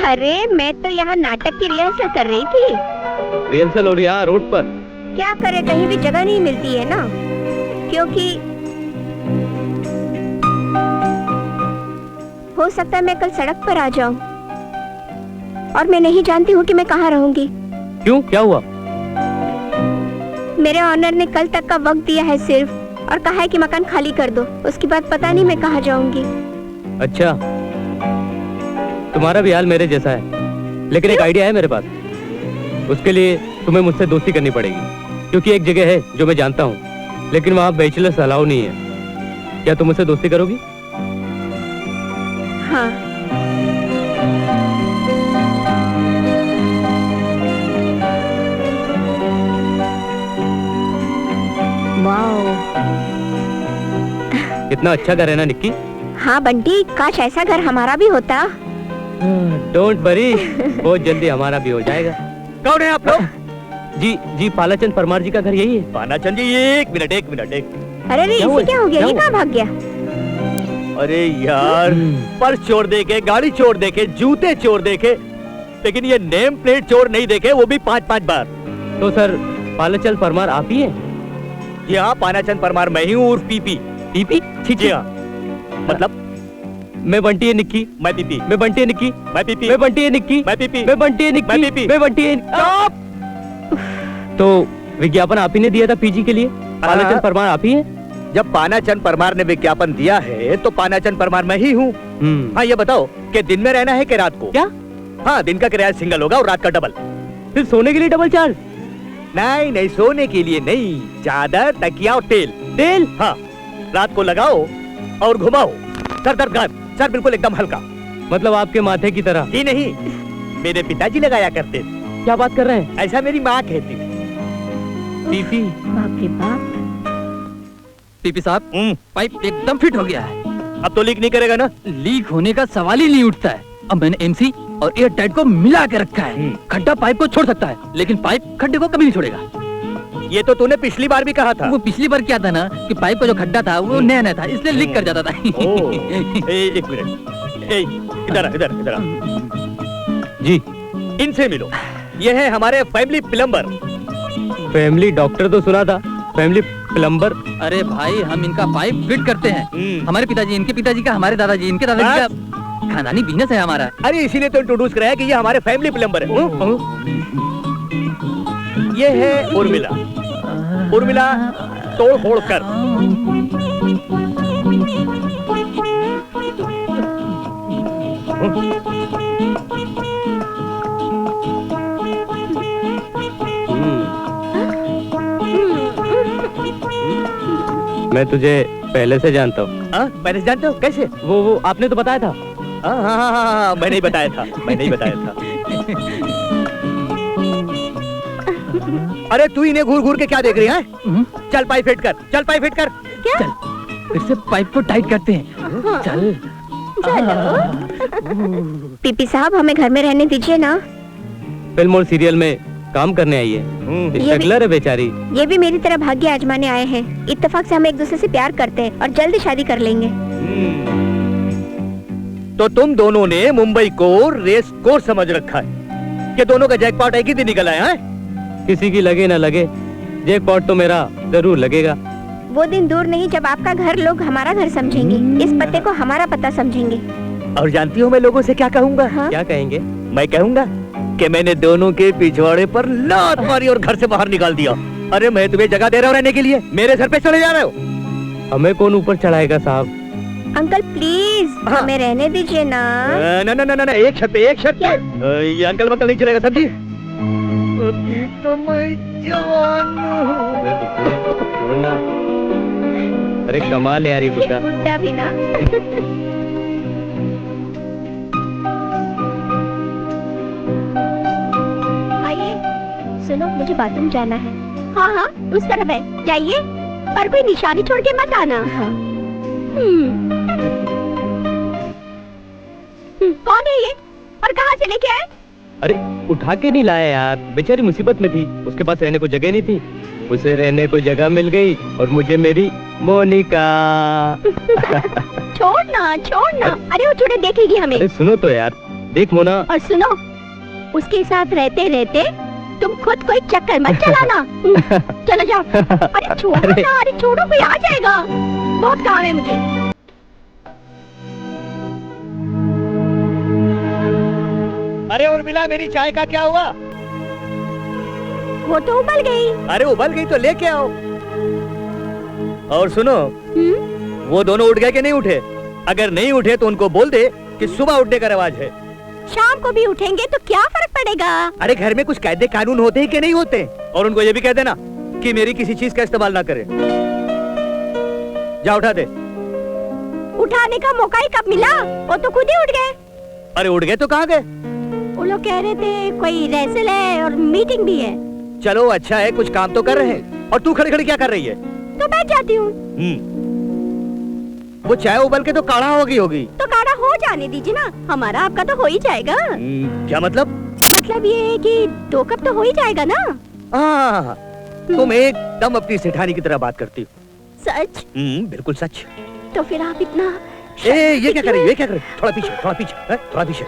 अरे मैं तो यहाँ नाटक की रिहर्सल कर रही थी। रिहर्सल हो रही है रोड पर। क्या करे, कहीं भी जगह नहीं मिलती है ना, क्योंकि हो सकता है मैं कल सड़क पर आ जाऊं और मैं नहीं जानती हूँ कि मैं कहाँ रहूंगी। क्यों, क्या हुआ? मेरे ऑनर ने कल तक का वक्त दिया है सिर्फ, और कहा है कि मकान खाली कर दो। उसके बाद पता नहीं मैं कहाँ जाऊंगी। अच्छा, तुम्हारा भी हाल मेरे जैसा है, लेकिन एक आइडिया है मेरे पास। उसके लिए तुम्हें मुझसे दोस्ती करनी पड़ेगी, क्योंकि एक जगह है जो मैं जानता हूँ, लेकिन वहाँ बैचलर्स अलाउ नहीं है। क्या तुम मुझसे दोस्ती करोगी? हाँ। वाओ, कितना अच्छा घर है ना निक्की? हाँ बंटी, काश ऐसा घर हमारा भी होता। डोंट वरी, बहुत जल्दी हमारा भी हो जाएगा। कौन है आप लोग? जी जी, पालाचंद परमार जी का घर यही है। पानाचंद जी, एक मिनट। अरे रे, इसे क्या हो गया? ये कहाँ भाग गया? अरे यार, पर्स चोर देखे, गाड़ी चोर देखे, जूते चोर देखे, लेकिन ये नेम प्लेट चोर नहीं देखे, वो भी 5-5 बार। तो सर, पालाचंद परमार आप ही हैं? जी हाँ, पानाचंद परमार मैं ही हूँ, उर्फ पीपी। पीपी? जी हाँ। मतलब मैं बंटी है निक्की। मैं पीपी। मैं बंटी है निक्की। मैं पीपी। मैं बंटी है निक्की। मैं पीपी। मैं बंटी है निक्की। मैं पीपी। मैं बंटी है। स्टॉप! तो विज्ञापन आप ही ने दिया था पीजी के लिए? पालाचंद परमार आप ही हैं? जब पानाचंद परमार ने विज्ञापन दिया है तो पानाचंद परमार मैं ही हूँ। हाँ, ये बताओ कि दिन में रहना है कि रात को? क्या? हाँ, दिन का किराया सिंगल होगा और रात का डबल। फिर सोने के लिए डबल चार्ज? नहीं नहीं, सोने के लिए नहीं, चादर, तकिया और तेल। तेल? हाँ, रात को लगाओ और घुमाओ, सर दर्द गायब, सर बिल्कुल एकदम हल्का। मतलब आपके माथे की तरह? जी नहीं, मेरे पिताजी लगाया करते थे। क्या बात कर रहे हैं? ऐसा मेरी माँ कहती थी। पीपी? बाप रे बाप। पीपी साहब, पाइप एकदम फिट हो गया है। अब तो लीक नहीं करेगा ना? लीक होने का सवाल ही नहीं उठता है। अब मैंने एमसी और एयर टाइट को मिला के रखा है। खड्डा पाइप को छोड़ सकता है, लेकिन पाइप खड्डे को कभी नहीं छोड़ेगा। ये तो तूने पिछली बार भी कहा था। वो पिछली बार क्या था ना कि पाइप का जो खड्डा था वो नया नया था, इसलिए लीक कर जाता था। एक मिनट, इधर आ। जी। इनसे मिलो, ये है हमारे फैमिली प्लम्बर। फैमिली डॉक्टर तो सुना था, फैमिली प्लम्बर? अरे भाई, हम इनका पाइप फिट करते हैं। हमारे पिताजी, इनके पिताजी का, हमारे दादाजी, इनके दादाजी का खानदानी बिजनेस है हमारा। अरे इसीलिए तो इंट्रोड्यूस कराया कि ये हमारे फैमिली प्लम्बर है। ये है उर्मिला। उर्मिला तोड़ फोड़ कर। मैं तुझे पहले से जानता हूँ। पहले से जानते हो? कैसे? वो आपने तो बताया था। हाँ, मैं नहीं बताया था, मैं नहीं बताया था। अरे तू इन्हें घूर घूर के क्या देख रही है? चल पाइप फिट कर, चल पाइप फिट कर। क्या? चल, फिर से पाइप को टाइट करते हैं। चल। पीपी साहब, हमें घर में रहने दीजिए ना। फिल्म और सीरियल में काम करने आई है। स्ट्रगलर है बेचारी। ये भी मेरी तरह भाग्य आजमाने आए हैं। इत्तेफाक से हम एक दूसरे से प्यार करते हैं और जल्दी शादी कर लेंगे। तो तुम दोनों ने मुंबई को रेस कोर्स समझ रखा है कि दोनों का जैकपॉट एक ही दिन निकल आया है। किसी की लगे ना लगे, जैकपॉट तो मेरा जरूर लगेगा। वो दिन दूर नहीं जब आपका घर लोग हमारा घर समझेंगे, इस पते को हमारा पता समझेंगे। और जानती हो मैं लोगों से क्या कहूँगा? हाँ? क्या कहेंगे? मैं कहूँगा कि मैंने दोनों के पिछवाड़े पर लात मारी और घर से बाहर निकाल दिया। अरे मैं तुम्हें जगह दे रहा हूँ रहने के लिए, मेरे सर पे चले जा रहे हो। हमें कौन ऊपर चढ़ाएगा साहब? अंकल प्लीज हाँ। हमें रहने दीजिए ना। ना ना ना ना ना, एक शर्त पे, एक शर्त पे। ये अंकल वंकल नहीं चलेगा सर जी। अभी तो मैं जवान हूँ। अरे कमाल है यार ये कुत्ता। बुड्ढा भी ना। आइए, सुनो मुझे बाथरूम जाना है। हाँ हाँ उस तरफ है, जाइए पर कोई निशानी छोड़ के मत आना। कौन है ये और कहाँ से लेके आए? अरे उठा के नहीं लाया यार, बेचारी मुसीबत में थी, उसके पास रहने को जगह नहीं थी, उसे रहने को जगह मिल गई और मुझे मेरी मोनिका। छोड़ना छोड़ना, अरे वो थोड़े देखेगी हमें। अरे सुनो तो यार, देख मोना। और सुनो, उसके साथ रहते रहते तुम खुद कोई चक्कर मत चलाना। चलो जाओ। अरे छोड़ो ना, अरे छोड़ो, कोई आ जाएगा, बहुत काम है मुझे। अरे उर्मिला, मेरी चाय का क्या हुआ? वो तो उबल गई। अरे उबल गई तो लेके आओ। और सुनो, वो दोनों उठ गए कि नहीं उठे? अगर नहीं उठे तो उनको बोल दे कि सुबह उठने का रिवाज है। शाम को भी उठेंगे तो क्या फर्क पड़ेगा? अरे घर में कुछ कायदे कानून होते हैं कि नहीं होते? और उनको ये भी कह देना कि मेरी किसी चीज का इस्तेमाल ना करे। जा उठा दे। उठाने का मौका ही कब मिला? वो तो खुद ही उठ गए। अरे उठ गए तो कहाँ गए? वो लोग कह रहे थे कोई रेसल है और मीटिंग भी है। चलो अच्छा है, कुछ काम तो कर रहे हैं। और तू खड़ी खड़ी क्या कर रही है? तो बैठ जाती हूँ। वो चाय उबल के तो काढ़ा हो गई होगी। तो काढ़ा हो जाने दीजिए ना, हमारा आपका तो हो ही जाएगा। क्या मतलब? मतलब ये है कि 2 कप तो हो ही जाएगा ना। हाँ, तुम एकदम अपनी सेठानी की तरह बात करती हो। सच? बिल्कुल सच। तो फिर आप इतना ये क्या कर रही है? ये क्या कर रही है? थोड़ा पीछे, थोड़ा पीछे, थोड़ा पीछे।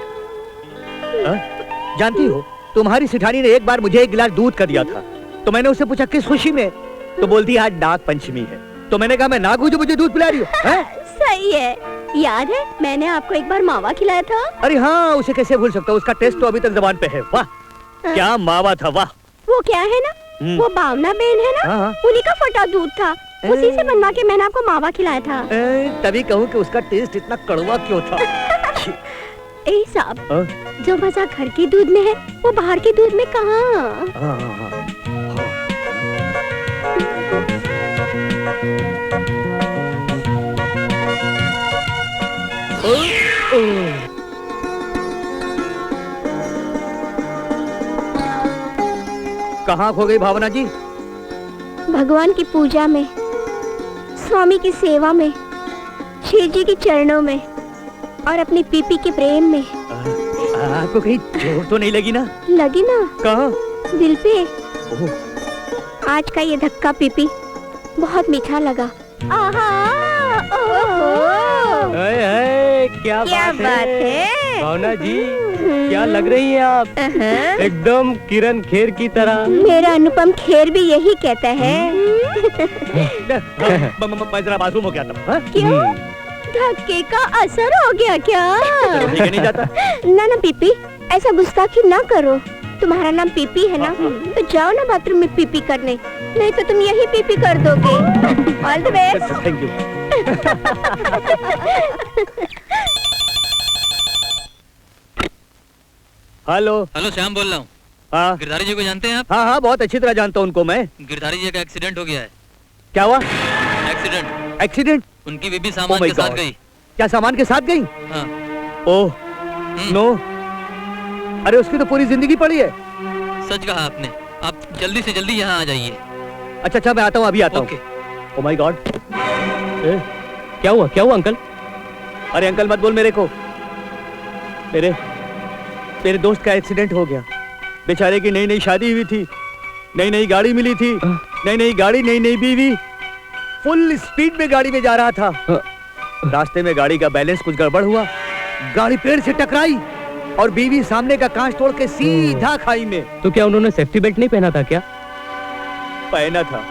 जानती हो, तुम्हारी सेठानी ने एक बार मुझे 1 गिलास दूध का दिया था, तो मैंने उससे पूछा किस खुशी में, तो बोलती आज नाग पंचमी है। तो मैंने कहा मैं नाग हूँ जो मुझे दूध पिला रही हो? सही है। याद है मैंने आपको एक बार मावा खिलाया था? अरे हाँ, उसे कैसे भूल सकता हूँ, उसका टेस्ट तो अभी तक जबान पे है। वाह क्या मावा था, वाह। वो क्या है ना, वो भावना बहन है ना, उन्हीं का फटा दूध था, उसी से बनवा के मैंने आपको मावा खिलाया था। तभी कहूँ कि उसका टेस्ट इतना कड़वा क्यों था। ए साहब, जो मजा घर के दूध में है वो बाहर के दूध में कहाँ? कहाँ खो गई भावना जी? भगवान की पूजा में, स्वामी की सेवा में, शिव जी के चरणों में और अपनी पीपी के प्रेम में। आपको कहीं चोट तो नहीं लगी ना? लगी ना। कहाँ? दिल पे। आज का ये धक्का पीपी बहुत मीठा लगा। क्या बात है? भावना जी, क्या लग रही है आप? एकदम किरण खेर की तरह। मेरा अनुपम खेर भी यही कहता है। मैं जरा बाथरूम हो गया था। क्यों? धक्के का असर हो गया क्या? नहीं जाता। ना पीपी, ऐसा गुस्ताखी ना करो। तुम्हारा नाम पीपी है ना, तो जाओ ना बाथरूम में पीपी करने, नहीं तो तुम यही पीपी कर दोगे। All the best. Thank you. Hello hello, Shyam बोल रहा हूँ। हाँ गिरधारी जी को जानते हैं आप? हाँ हाँ, बहुत अच्छी तरह जानता हूँ उनको मैं। गिरधारी जी का एक्सीडेंट हो गया है। क्या हुआ? एक्सीडेंट। एक्सीडेंट? उनकी बीबी सामान के साथ गई। क्या सामान के साथ गई? हाँ। ओह नो, अरे उसकी तो पूरी जिंदगी पड़ी है। सच कहा आपने। आप जल्दी से जल्दी यहाँ आ जाइए। अच्छा मैं आता हूँ, अभी आता हूँ। ओह माय गॉड, क्या हुआ अंकल? अरे अंकल मत बोल मेरे को। मेरे दोस्त का एक्सीडेंट हो गया। बेचारे की नई शादी हुई थी, नई गाड़ी मिली थी, नई गाड़ी, नई बीवी। फुल स्पीड में गाड़ी में जा रहा था। रास्ते में गाड़ी का बैलेंस कुछ गड़बड़ हुआ, गाड़ी पेड़ से टकराई और बीवी सामने का कांच तोड़ के सीधा खाई में। तो क्या उन्होंने सेफ्टी बेल्ट नहीं पहना था क्या? पहना था,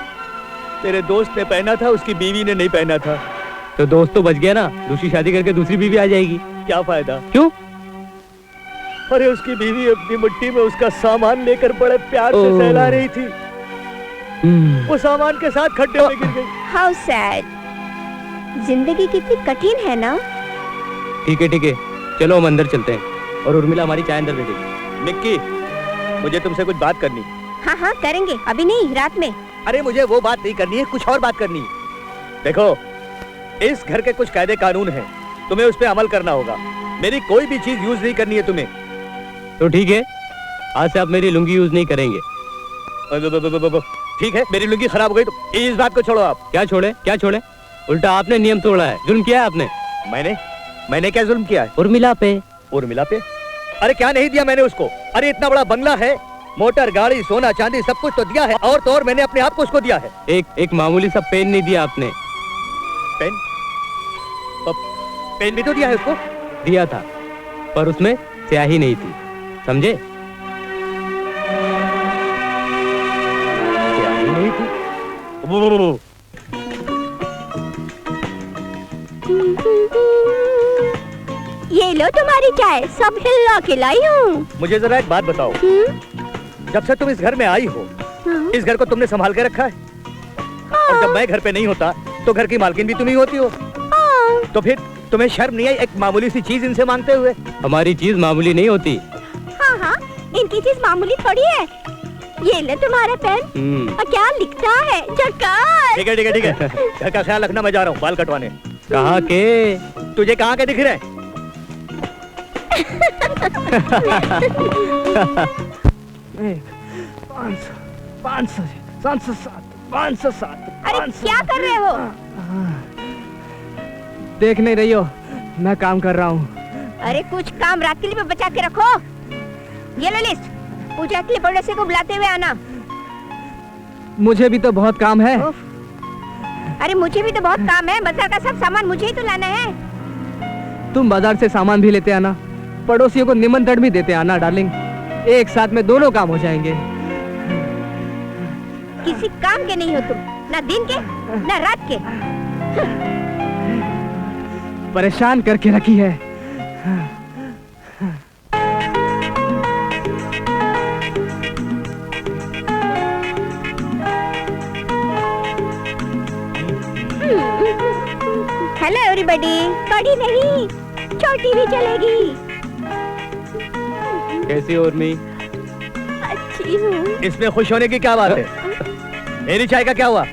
मेरे दोस्त ने पहना था, उसकी बीवी ने नहीं पहना था। तो दोस्त तो बच गया ना, दूसरी शादी करके दूसरी बीवी आ जाएगी। क्या फायदा? क्यों? अरे उसकी बीवी अपनी मुट्ठी में उसका सामान लेकर बड़े प्यार से सहला रही थी। वो सामान के साथ खड्डे में गिर गई। How sad. जिंदगी कितनी कठिन है ना। ठीक है चलो हम अंदर चलते हैं और उर्मिला हमारी चाय अंदर दे देगी। निक्की, मुझे तुमसे कुछ बात करनी। हाँ हाँ करेंगे, अभी नहीं, रात में। अरे मुझे वो बात नहीं करनी है, कुछ और बात करनी है। देखो, इस घर के कुछ कायदे कानून हैं, तुम्हें उस पर अमल करना होगा। मेरी कोई भी चीज यूज नहीं करनी है तुम्हें। तो ठीक है, आज से आप मेरी लुंगी यूज नहीं करेंगे। ठीक है, मेरी लुंगी खराब हो गई तो इस बात को छोड़ो आप। क्या छोड़े? उल्टा आपने नियम तोड़ा है, जुल्म किया है आपने। मैंने क्या जुल्म किया है? उर्मिला पे। अरे क्या नहीं दिया मैंने उसको? अरे इतना बड़ा बंगला है, मोटर, गाड़ी, सोना चांदी सब कुछ तो दिया है, और तो और मैंने अपने आप को उसको दिया है। एक मामूली सा पेन नहीं दिया आपने। पेन भी तो दिया है उसको। दिया था, पर उसमें स्याही नहीं थी, समझे? स्याही नहीं थी? ये लो तुम्हारी चाय, सब हिला के लाई हूँ। मुझे जरा एक बात बताओ, जब से तुम इस घर में आई हो, इस घर को तुमने संभाल के रखा है? और जब मैं घर पे नहीं होता तो घर की मालकिन भी तुम ही होती हो। तो फिर तुम्हें शर्म नहीं आई एक मामूली सी चीज इनसे मांगते हुए? हमारी चीज मामूली नहीं होती। हाँ, इनकी चीज मामूली थोड़ी है। ये ले तुम्हारा पेन, और क्या लिखता है, झकास। ठीक है, घर का ख्याल रखना, मैं जा रहा हूँ बाल कटवाने। कहाँ के? तुझे कहाँ के दिख रहे हैं? 507। अरे क्या कर रहे हो? देख नहीं रही हो, मैं काम कर रहा हूँ। अरे कुछ काम रात के लिए बचा के रखो। ये लो लिस्ट, पूजा के लिए पड़ोसी को बुलाते हुए आना। मुझे भी तो बहुत काम है। अरे मुझे भी तो बहुत काम है, बाजार का सब सामान मुझे ही तो लाना है। तुम बाजार से सामान भी लेते आना, पड़ोसियों को निमंत्रण भी देते आना डार्लिंग, एक साथ में दोनों काम हो जाएंगे। किसी काम के नहीं हो तुम, ना दिन के ना रात के। परेशान करके रखी है। हेलो एवरीबॉडी, बड़ी नहीं छोटी भी चलेगी। कैसी हो उर्मी? अच्छी हूँ। इसमें खुश होने की क्या बात है? मेरी चाय का क्या हुआ?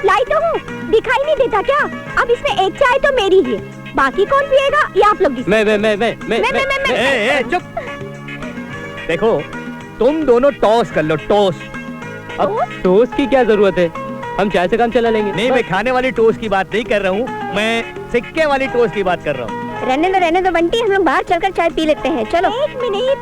लाई तो हूँ, दिखाई नहीं देता क्या? अब इसमें एक चाय तो मेरी ही है, बाकी कौन पिएगा? ये आप लोग मैं। चुप। देखो, तुम दोनों टॉस कर लो, टॉस। अब टॉस की क्या जरूरत है? हम चाय से काम चला लेंगे। नहीं, मैं खाने वाली टॉस की बात नहीं कर रहा हूँ, मैं सिक्के वाली टॉस की बात कर रहा हूँ। रहने दो बंटी, हम लोग बाहर चलकर चाय पी लेते हैं। चलो।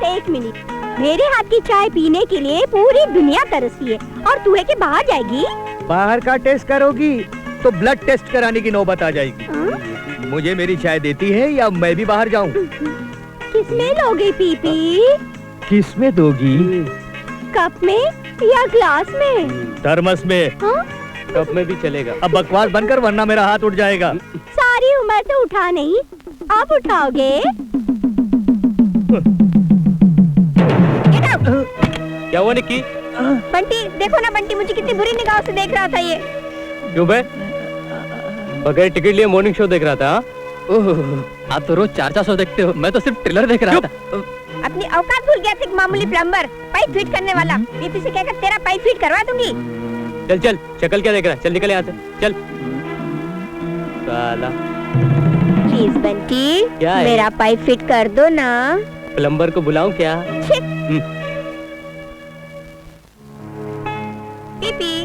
एक मिनट, मेरे हाथ की चाय पीने के लिए पूरी दुनिया तरसी है, और तू है कि बाहर जाएगी? बाहर का टेस्ट करोगी तो ब्लड टेस्ट कराने की नौबत आ जाएगी। मुझे मेरी चाय देती है या मैं भी बाहर जाऊं? किसमें लोगी पीपी? किसमें दोगी? कप में या ग्लास में? थर्मस में। कप में भी चलेगा। अब बकवास बनकर, वरना मेरा हाथ उठ जाएगा। सारी उम्र तो उठा नहीं, आप उठाओगे? क्या हुआ निक्की? बंटी देखो ना, बंटी मुझे कितनी बुरी निगाह से देख रहा था। ये क्यों बे? बगैर टिकट लिए मॉर्निंग शो देख रहा था? आप तो रोज 400 शो देखते हो, मैं तो सिर्फ ट्रेलर देख रहा था। अपनी औकात भूल गया था। मामूली प्लम्बर, पाइप फिट करने वाला। पीपी से कहकर तेरा पाइप फिट करवा दूंगी। चल शक्ल क्या देख रहा है? चल निकल यहाँ से, चल। साला प्लीज बंटी, क्या है? मेरा पाइप फिट कर दो ना। प्लम्बर को बुलाऊं क्या? पीपी।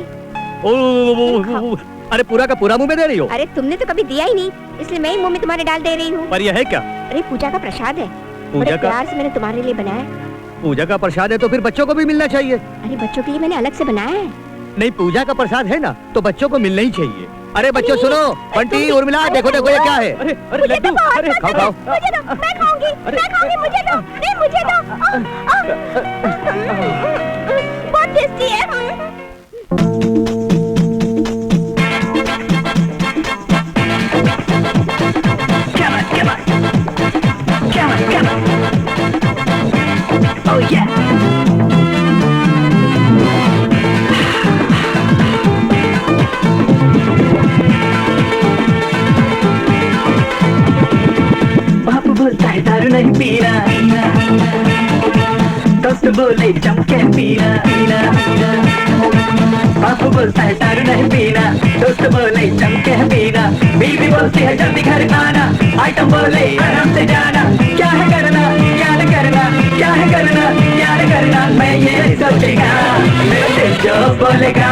अरे पूरा का पूरा मुंह में दे रही हो? अरे तुमने तो कभी दिया ही नहीं, इसलिए मैं ही मुंह में तुम्हारे डाल दे रही हूँ। पर यह है क्या? अरे पूजा का प्रसाद है, पूजा बड़े का? प्यार से मैंने तुम्हारे लिए बनाया। पूजा का प्रसाद है तो फिर बच्चों को भी मिलना चाहिए। अरे बच्चों के लिए मैंने अलग से बनाया है। नहीं, पूजा का प्रसाद है ना, तो बच्चों को मिलना ही चाहिए। अरे बच्चों सुनो, बंटी, उर्मिला, देखो ये क्या है? अरे लड्डू, अरे खाओ। मुझे दो, मैं खाऊंगी, मुझे दो, नहीं मुझे दो। बहुत टेस्टी है। Oh yeah. नहीं पीना, दोस्त बोले जम के पीना, बापू बोलता है दारू नहीं पीना, दोस्त बोले जम के पीना, बीवी बोलती है जल्दी घर आना, आइटम बोले आराम से जाना, क्या है करना, क्या न करना, क्या है करना, क्या न करना, मैं ये सोचेगा, मेरा दिल जो बोलेगा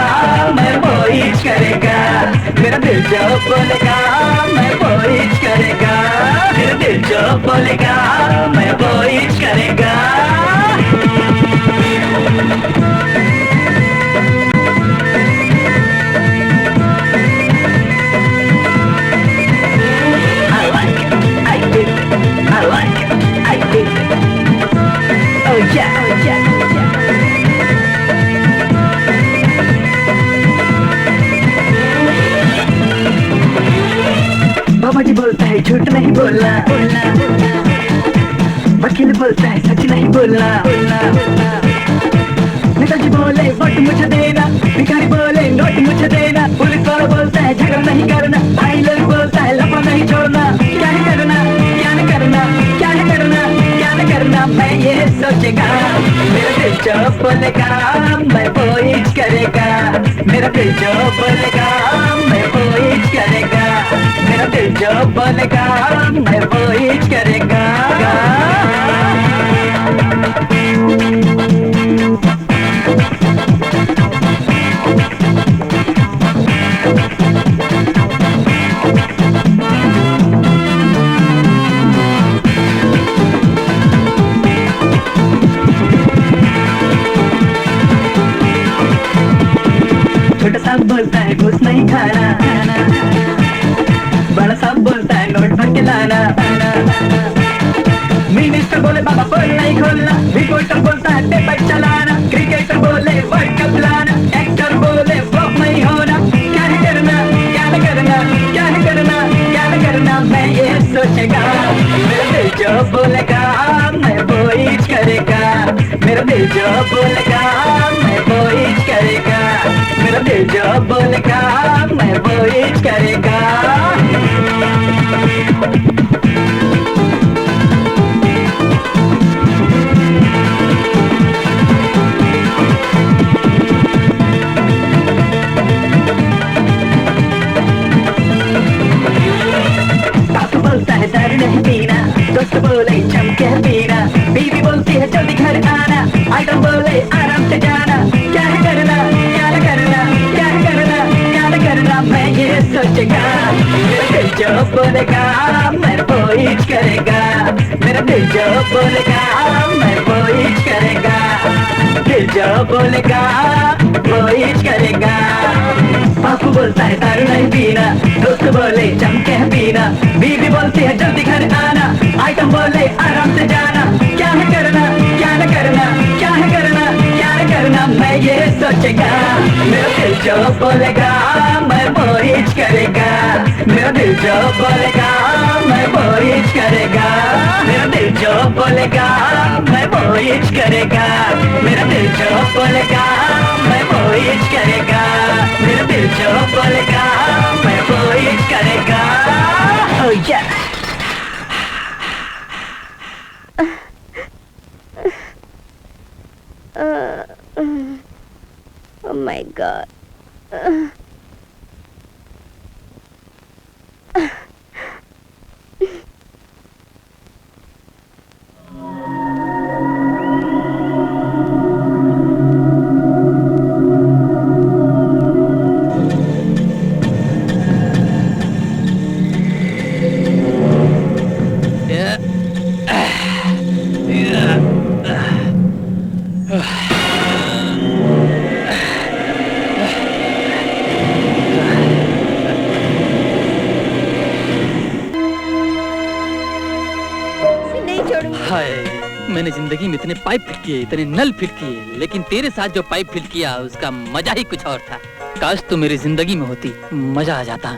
मैं वो ही करेगा, मेरा दिल जो बोलेगा मैं वो ही करेगा, मेरा दिल जो बोलेगा मैं वो ही करेगा। बाबा जी बोलता है झूठ नहीं बोलना, वकील बोलता है सच नहीं बोलना, नेताजी बोले वोट मुझे देना, भिखारी बोले नोट मुझे देना, पुलिस वाला बोलता है झगड़ा नहीं करना, भाई लोग बोलता है लफड़ा नहीं छोड़ना, क्या है करना, क्या न करना, क्या है करना, क्या न करना, मैं ये सोचेगा, मेरा दिल जो बोलेगा मैं वो ही करेगा, मेरा दिल जो बोलेगा मैं वो ही करेगा, मेरा दिल जो बोलेगा मैं वो ही करेगा। छोटा साहब बोलता है घूस नहीं खाना, बड़ा साहब बोलता है नोट भर के लाना, मिनिस्टर बोले बाबा पोल नहीं खोलना, रिपोर्टर बोलता है पेपर चलाना, क्रिकेटर बोले वर्ल्ड कप लाना, एक्टर बोले फ्लॉप नहीं होना, क्या है करना, क्या न करना, क्या है करना, क्या न करना, मैं ये सोचेगा, मेरा दिल जो बोलेगा मैं वो ही करेगा, मेरा दिल जो बोलेगा मैं वो ही करेगा, मेरा दिल जो बोलेगा मैं वो ही करेगा। बापू बोलता है दारू नहीं पीना, दोस्त बोले जम के पीना, बीवी बोलती है जल्दी घर आना, आइटम बोले आराम से जाना, क्या है करना, क्या न करना, क्या है करना, क्या न करना, मैं ये सोचेगा, मेरा दिल जो बोलेगा मैं वो ही करेगा, मेरा दिल जो बोलेगा मैं वो ही करेगा, दिल जो बोलेगा वो ही करेगा। बापू बोलता है दारू नहीं पीना, दोस्त बोले जम के पीना, बीवी बोलती है जल्दी घर आना, आइटम बोले आराम से जाना, क्या है करना, क्या न करना, क्या है करना, क्या न करना, मैं ये सोचेगा, मेरा दिल जो बोलेगा मैं वो ही करेगा, मेरा दिल जो बोलेगा मैं वो ही करेगा, मेरा दिल जो बोलेगा मैं वो ही करेगा, मेरा दिल जो बोलेगा मैं वो ही करेगा, मेरा दिल जो बोलेगा मैं वो ही करेगा। Oh yeah! Oh my God. मैंने जिंदगी में इतने पाइप फिट किए, इतने नल फिट किए, लेकिन तेरे साथ जो पाइप फिट किया उसका मजा ही कुछ और था। काश तू मेरी जिंदगी में होती, मजा आ जाता।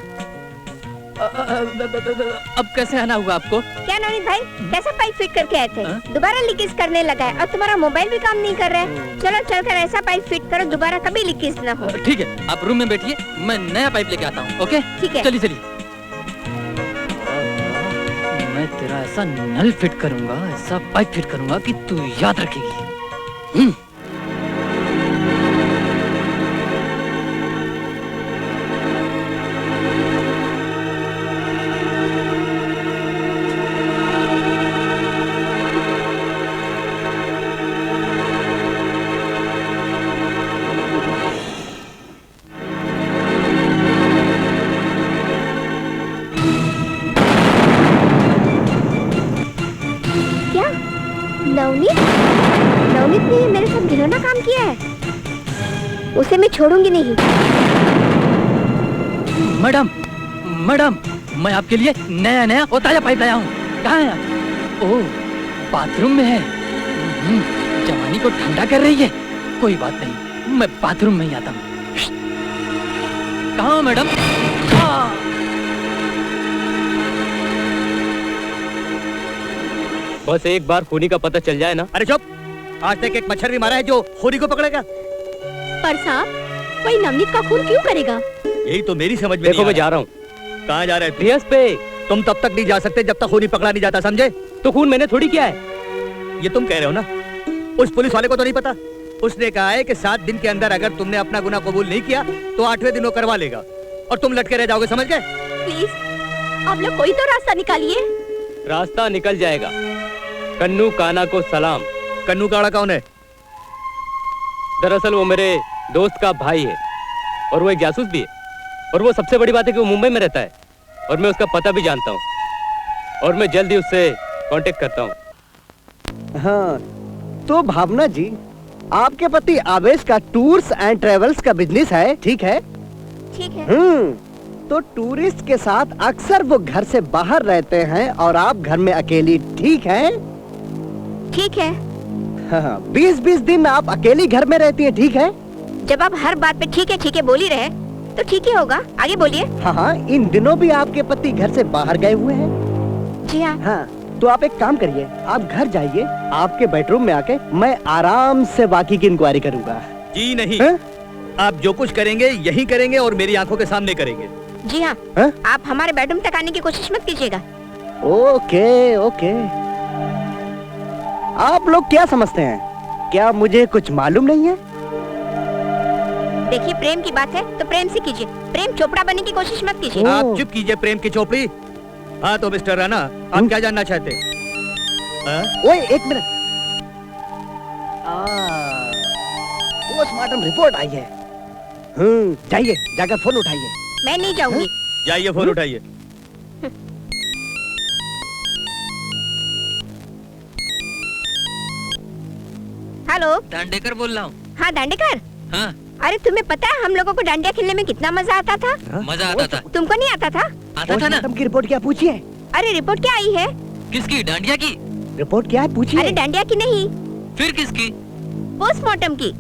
अब कैसे आना हुआ आपको? क्या नवनीत भाई, कैसा पाइप फिट करके आए थे? दोबारा लीकेज करने लगा है और तुम्हारा मोबाइल भी काम नहीं कर रहा है। चलो चलकर ऐसा पाइप फिट करो दोबारा कभी लीकेज ना हो। ठीक है, आप रूम में बैठिए, मैं नया पाइप लेके आता हूँ। ओके, ठीक है। चलिए चलिए। मैं तेरा ऐसा नल फिट करूंगा, ऐसा पाइप फिट करूंगा कि तू याद रखेगी। नवनीत ने मेरे साथ घिनौना काम किया है। उसे मैं छोड़ूंगी नहीं। मैडम, मैडम, मैं आपके लिए नया और ताजा पाइप लाया हूँ। कहाँ है आप? ओह, बाथरूम में है। जवानी को ठंडा कर रही है। कोई बात नहीं, मैं बाथरूम में ही आता हूँ। कहाँ हो मैडम? बस एक बार खूनी का पता चल जाए ना। अरे चुप, आज तक एक मच्छर भी मारा है जो खूनी को पकड़ेगा? पर साहब, कोई नवनीत का खून क्यों करेगा? यही तो मेरी समझ में देखो नहीं मैं जा रहा हूँ। कहाँ जा रहे हैं? रियाज पे। तुम तब तक नहीं जा सकते जब तक खूनी पकड़ा नहीं जाता, समझे? तो खून मैंने थोड़ी किया है। ये तुम कह रहे हो ना? उस पुलिस वाले को तो नहीं पता। उसने कहा है कि 7 दिन के अंदर अगर तुमने अपना गुनाह कबूल नहीं किया तो 8वें दिन वो करवा लेगा और तुम लटके रह जाओगे, समझ गए? प्लीज आप लोग कोई तो रास्ता निकालिए। रास्ता निकल जाएगा। कन्नू काना को सलाम। कन्नू काना कौन है? दरअसल वो मेरे दोस्त का भाई है और वो एक जासूस भी है। और वो सबसे बड़ी बात है कि वो मुंबई में रहता है और मैं उसका पता भी जानता हूँ और मैं जल्द ही उससे कांटेक्ट करता हूँ। हाँ, तो भावना जी, आपके पति आवेश का टूर्स एंड ट्रेवल्स का बिजनेस है, ठीक है? ठीक है। तो टूरिस्ट के साथ अक्सर वो घर से बाहर रहते हैं और आप घर में अकेली, ठीक है? ठीक है। हाँ, 20-20 दिन आप अकेली घर में रहती हैं, ठीक है? जब आप हर बात पे ठीक है बोल ही रहे तो ठीक ही होगा। आगे बोलिए। हाँ, इन दिनों भी आपके पति घर से बाहर गए हुए हैं? जी हाँ। हाँ, तो आप एक काम करिए, आप घर जाइए, आपके बेडरूम में आके मैं आराम से बाकी की इंक्वायरी करूंगा। जी नहीं। है? आप जो कुछ करेंगे यही करेंगे और मेरी आंखों के सामने करेंगे। जी हाँ। है? आप हमारे बेडरूम तक आने की कोशिश मत कीजिएगा। Okay okay. आप लोग क्या समझते हैं? क्या मुझे कुछ मालूम नहीं है? देखिए, प्रेम की बात है तो प्रेम से कीजिए। प्रेम चोपड़ा बनने की कोशिश मत कीजिए। आप चुप कीजिए प्रेम की चोपड़ी। हाँ तो मिस्टर राणा, आप क्या जानना चाहते हैं? ओए, एक मिनट। पोस्टमार्टम रिपोर्ट आई है। जाइए, जाकर फोन उठाइए। मैं नहीं जाऊंगी। जाइए, फोन उठाइए। हेलो, दांडेकर बोल रहा हूँ। हाँ दांडेकर। हाँ, अरे तुम्हें पता है हम लोगों को डांडिया खेलने में कितना मजा आता था? मजा आता था। तुमको नहीं आता था? आता था ना। पोस्टमार्टम की रिपोर्ट क्या पूछिए? अरे रिपोर्ट क्या आई है? किसकी? डांडिया की? रिपोर्ट क्या है पूछिए? अरे डांडिया की नहीं, फिर किसकी? पोस्टमार्टम की।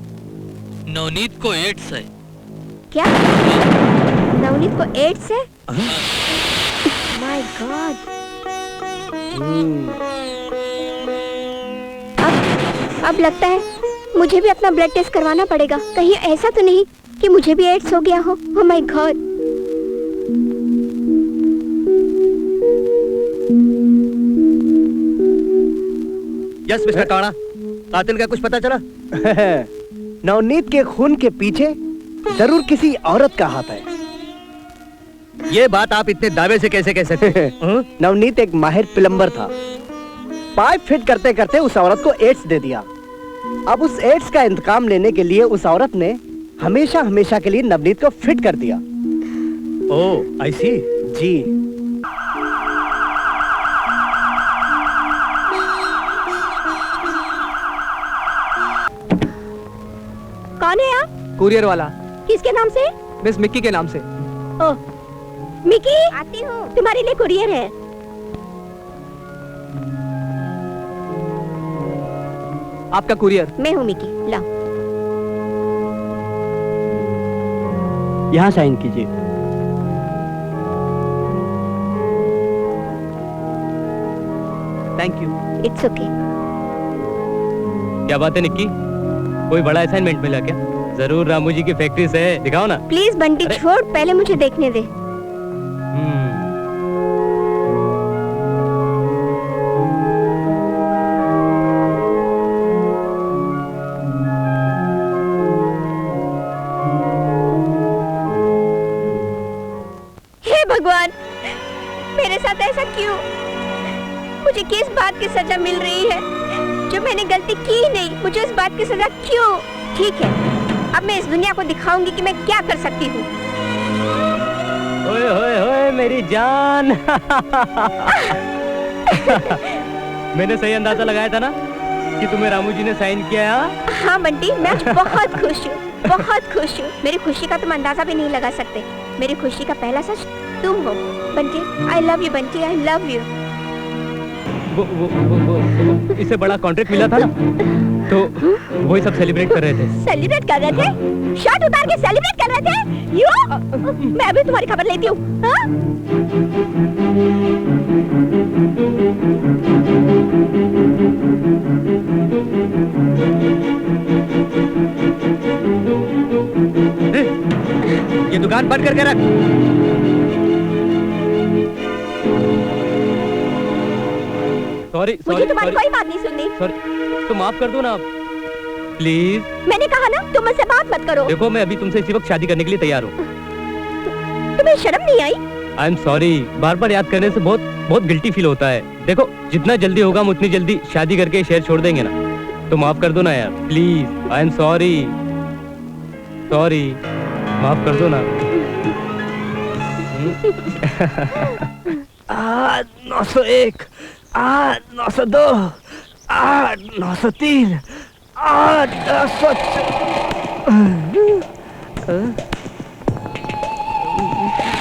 नवनीत को एड्स है। क्या? नवनीत को एड्स है? My God. अब लगता है मुझे भी अपना ब्लड टेस्ट करवाना पड़ेगा। कहीं ऐसा तो नहीं कि मुझे भी एड्स हो गया हो। Oh my God. Yes mister Kana, कातिल का कुछ पता चला? नवनीत के खून के पीछे जरूर किसी औरत का हाथ है। ये बात आप इतने दावे से कैसे कह सकते हैं? नवनीत एक माहिर प्लम्बर था। पाइप फिट करते करते उस औरत को एड्स दे दिया। अब उस एड्स का इंतकाम लेने के लिए उस औरत ने हमेशा हमेशा के लिए नवनीत को फिट कर दिया। ओह, आई सी। जी। कौन है आप? कुरियर वाला, किसके नाम से? मिस मिक्की के नाम से। ओह, मिकी, आती हूँ। तुम्हारे लिए कुरियर है। आपका कुरियर। मैं हूँ मिकी, लाओ। यहाँ साइन कीजिए। Thank you. It's okay. क्या बात है निक्की, कोई बड़ा असाइनमेंट मिला क्या? जरूर रामू जी की फैक्ट्री से है, दिखाओ ना। प्लीज बंटी छोड़, पहले मुझे देखने दे। मेरे साथ ऐसा क्यों? मुझे किस बात की सजा मिल रही है जो मैंने गलती की नहीं? मुझे इस बात की सजा क्यों? ठीक है, अब मैं इस दुनिया को दिखाऊंगी कि मैं क्या कर सकती हूँ। ओए ओए ओए मेरी जान। मैंने सही अंदाजा लगाया था ना कि तुम्हें रामू जी ने साइन किया? हाँ बंटी, मैं आज बहुत खुश हूँ, बहुत खुश हूँ। मेरी खुशी का तुम अंदाजा भी नहीं लगा सकते। मेरी खुशी का पहला सच तुम हो Bunty. I love you Bunty, I love you. वो इसे बड़ा कॉन्ट्रैक्ट मिला था ना, तो वही सब सेलिब्रेट कर रहे थे। सेलिब्रेट कर रहे थे? शर्ट उतार के सेलिब्रेट कर रहे थे? यू? मैं अभी तुम्हारी खबर लेती हूँ। ये दुकान बंद करके रख। सॉरी मुझे तुम्हारी कोई बात नहीं सुननी। सॉरी, तो माफ कर दो ना प्लीज। मैंने कहा ना तुम मुझसे बात मत करो। देखो मैं अभी तुमसे इसी वक्त शादी करने के लिए तैयार हूँ। तुम्हें शर्म नहीं आई? आई एम सॉरी, बार बार याद करने से बहुत बहुत गिल्टी फील होता है। देखो जितना जल्दी होगा हम उतनी जल्दी शादी करके शहर छोड़ देंगे ना, तो माफ कर दो ना यार please. I am sorry, sorry, माफ कर दो ना। 901, 902, 903, 904।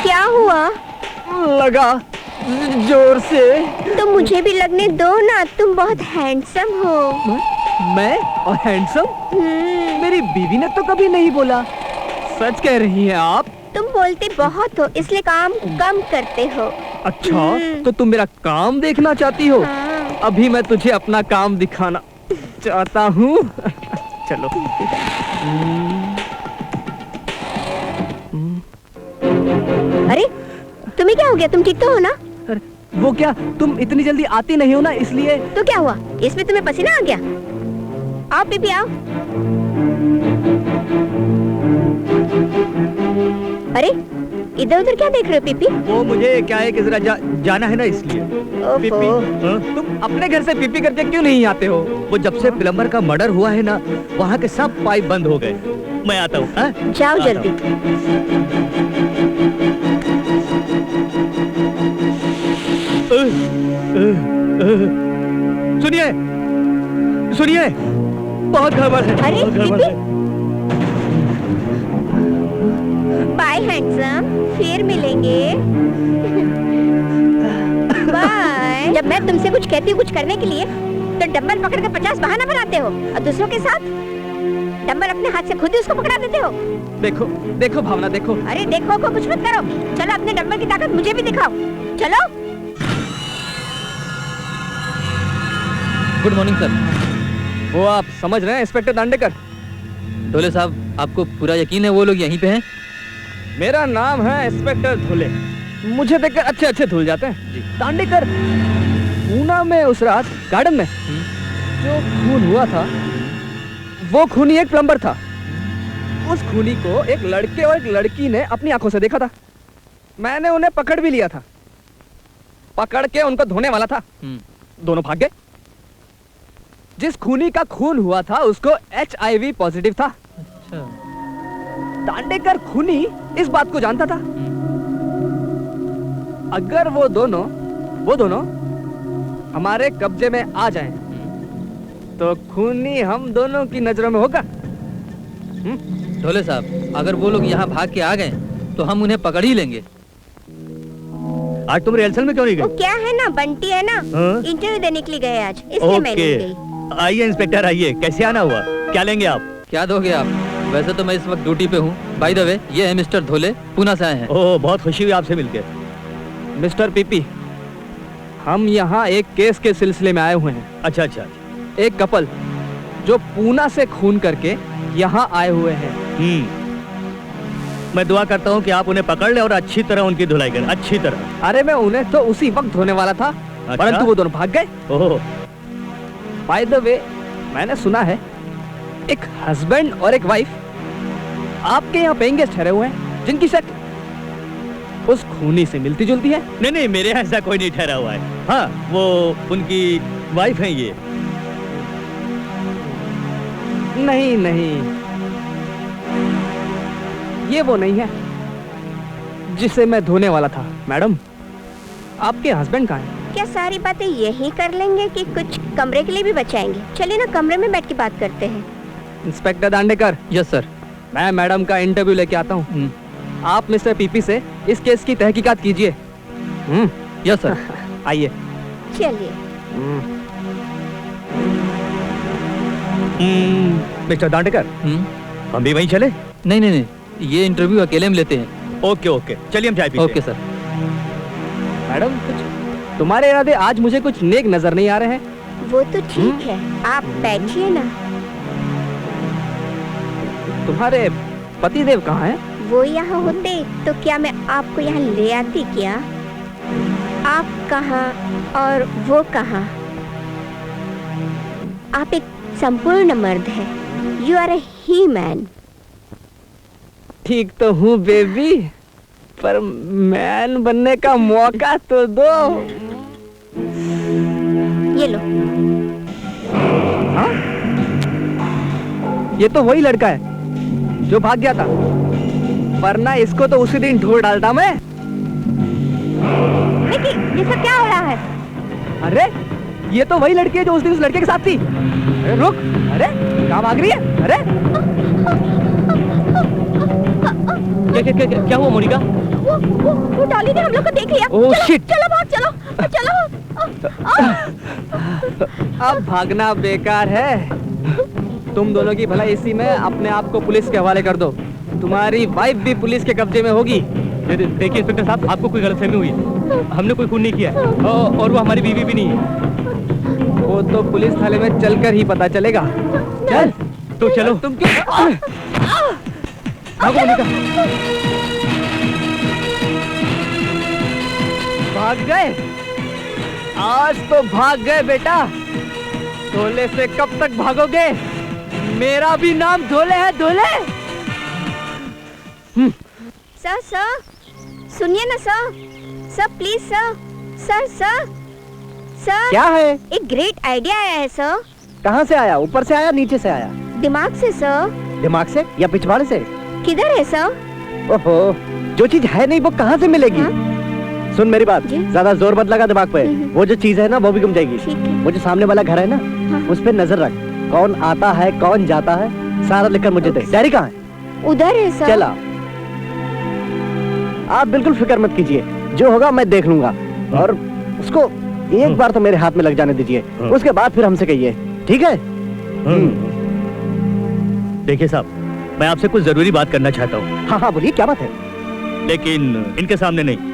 क्या हुआ? लगा जोर से। तो मुझे भी लगने दो ना, तुम बहुत हैंडसम हो। मैं और हैंडसम? मेरी बीवी ने तो कभी नहीं बोला। सच कह रही हैं आप? तुम बोलते बहुत हो इसलिए काम कम करते हो। अच्छा, तो तुम मेरा काम देखना चाहती हो? हाँ। अभी मैं तुझे अपना काम दिखाना चाहता हूँ। चलो। अरे तुम्हें क्या हो गया? तुम ठीक तो हो ना? वो क्या, तुम इतनी जल्दी आती नहीं हो ना, इसलिए। तो क्या हुआ? इसमें तुम्हें पसीना आ गया? आओ पीपी आओ। अरे इधर उधर क्या देख रहे हो पीपी? वो मुझे क्या है कि जरा जाना है ना इसलिए। पीपी, तुम अपने घर से पीपी करके क्यों नहीं आते हो? वो जब से प्लम्बर का मर्डर हुआ है ना, वहाँ के सब पाइप बंद हो गए। मैं आता हूँ। जाओ जल्दी। सुनिए सुनिए, बहुत गड़बड़ है। अरे बहुत गड़बड़ पीपी, है। बाय हैंडसम, फिर मिलेंगे। बाय। जब मैं तुमसे कुछ कहती हूँ कुछ करने के लिए, तो डंबल पकड़ के 50 बहाना बनाते हो और दूसरों के साथ डंबल अपने हाथ से खुद ही उसको पकड़ा देते हो। देखो देखो भावना, देखो। अरे देखो को कुछ मत करो। चलो अपने डंबल की ताकत मुझे भी दिखाओ। चलो। Good morning sir. वो आप समझ रहे हैं इंस्पेक्टर दांडेकर? ढोले साहब, आपको पूरा यकीन है वो लोग यहीं पे हैं? मेरा नाम है इंस्पेक्टर धुले। मुझे देखकर अच्छे अच्छे धुल जाते हैं जी। दांडेकर, पूना में उस रात गार्डन में जो खून हुआ था, वो खूनी एक प्लम्बर था। उस खूनी को एक लड़के और एक लड़की ने अपनी आंखों से देखा था। मैंने उन्हें पकड़ भी लिया था। पकड़ के उनको धोने वाला था, दोनों भाग गए। जिस खूनी का खून हुआ था उसको HIV पॉजिटिव था। अच्छा। दांडेकर खूनी इस बात को जानता था। अगर वो दोनों हमारे कब्जे में आ जाएं, तो खूनी हम दोनों की नजरों में होगा। ढोले साहब, अगर वो लोग यहाँ भाग के आ गए तो हम उन्हें पकड़ ही लेंगे। आज तुम रिहर्सल में क्यों नहीं वो गए? क्या है ना, बंटी है ना, इंटरव्यू देने के लिए गए आज, इसलिए मैं नहीं गई। आइए इंस्पेक्टर, आइए। कैसे आना हुआ? क्या लेंगे आप? क्या दोगे आप? वैसे तो मैं इस वक्त ड्यूटी पे हूँ। बाय द वे, ये है मिस्टर धोले, पूना से आए हैं। ओह, बहुत खुशी हुई आपसे मिलकर। मिस्टर पीपी, हम यहाँ एक केस के सिलसिले में आए हुए हैं। अच्छा अच्छा। एक कपल जो पूना से खून करके यहाँ आए हुए हैं। मैं दुआ करता हूँ कि आप उन्हें पकड़ ले और अच्छी तरह उनकी धुलाई करें, अच्छी तरह। अरे मैं उन्हें तो उसी वक्त धोने वाला था, परंतु वो दोनों भाग गए। ओह, बाय द वे, मैंने सुना है एक हस्बैंड और एक वाइफ आपके यहाँ पेइंग गेस्ट ठहरे हुए हैं, जिनकी शक उस खूनी से मिलती जुलती है? नहीं नहीं, मेरे यहाँ ऐसा कोई नहीं ठहरा हुआ है। हाँ, वो उनकी वाइफ है ये। नहीं नहीं, ये वो नहीं है जिसे मैं धोने वाला था। मैडम, आपके हस्बैंड कहाँ हैं? क्या सारी बातें यही कर लेंगे कि कुछ कमरे के लिए भी बचाएंगे? चलिए ना, कमरे में बैठ के बात करते हैं। इंस्पेक्टर दांडेकर। Yes sir. मैं मैडम का इंटरव्यू लेके आता हूँ। आप मिस्टर पीपी से इस केस की तहकीकात कीजिए। Yes sir. आइए। चलिए। मिस्टर दांडेकर, हम भी वहीं चले? नहीं नहीं नहीं, ये इंटरव्यू अकेले में लेते हैं। ओके ओके, चलिए हम चाय पीते हैं। Okay sir. मैडम, तुम्हारे इरादे आज मुझे कुछ नेक नजर नहीं आ रहे हैं। वो तो ठीक है, आप बैठिए ना। तुम्हारे पतिदेव कहाँ हैं? वो यहाँ होते तो क्या मैं आपको यहाँ ले आती क्या? आप कहाँ और वो कहाँ? आप एक संपूर्ण मर्द है। You are a he man. ठीक तो हूँ बेबी, पर मैन बनने का मौका तो दो। ये लो। हाँ? ये तो वही लड़का है जो भाग गया था, वरना इसको तो उसी दिन ढोर डालता मैं। निकी, ये सब क्या हो रहा है? अरे, ये तो वही लड़की है जो उस दिन उस लड़के के साथ थी। अरे रुक, अरे कहाँ भाग रही है? अरे क्या हुआ मोनिका? वो डॉली ने हम लोग को देख लिया। Oh shit! चलो भाग, चलो चलो। अब भागना बेकार है। तुम दोनों की भलाई इसी में अपने आप को पुलिस के हवाले कर दो। तुम्हारी वाइफ भी पुलिस के कब्जे में होगी। देखिए इंस्पेक्टर साहब, आपको कोई गलतफहमी हुई है। हमने कोई खून नहीं किया है, और वो हमारी बीवी भी नहीं है। वो तो पुलिस थाने में चलकर ही पता चलेगा। चल तो चलो। तुम क्यों भागो मोनिका। भाग गए? आज तो भाग गए बेटा। धोले से कब तक भागोगे? मेरा भी नाम धोले है, धोले। सर सर, सुनिए ना sir. Sir please sir. Sir sir sir, क्या है? एक ग्रेट आइडिया आया है सर। कहाँ से आया? ऊपर से आया, नीचे से आया? दिमाग से सर। दिमाग से या पिछवाड़े से? किधर है सर? ओहो, जो चीज है नहीं वो कहाँ से मिलेगी? सुन मेरी बात, जी? ज्यादा जोर मत लगा दिमाग पे। वो जो चीज है ना वो भी गुम जाएगी। ठीक है। वो जो सामने वाला घर है ना, उस पे नजर रख। कौन आता है, कौन जाता है, सारा लिखकर मुझे दे। डायरी कहाँ है? उधर है सर। चला। आप बिल्कुल फिक्र मत कीजिए, जो होगा मैं देख लूंगा। और उसको एक बार तो मेरे हाथ में लग जाने दीजिए, उसके बाद फिर हमसे कहिए, ठीक है? देखिए साहब, मैं आपसे कुछ जरूरी बात करना चाहता हूँ। हाँ हाँ बोलिए, क्या बात है? लेकिन इनके सामने नहीं।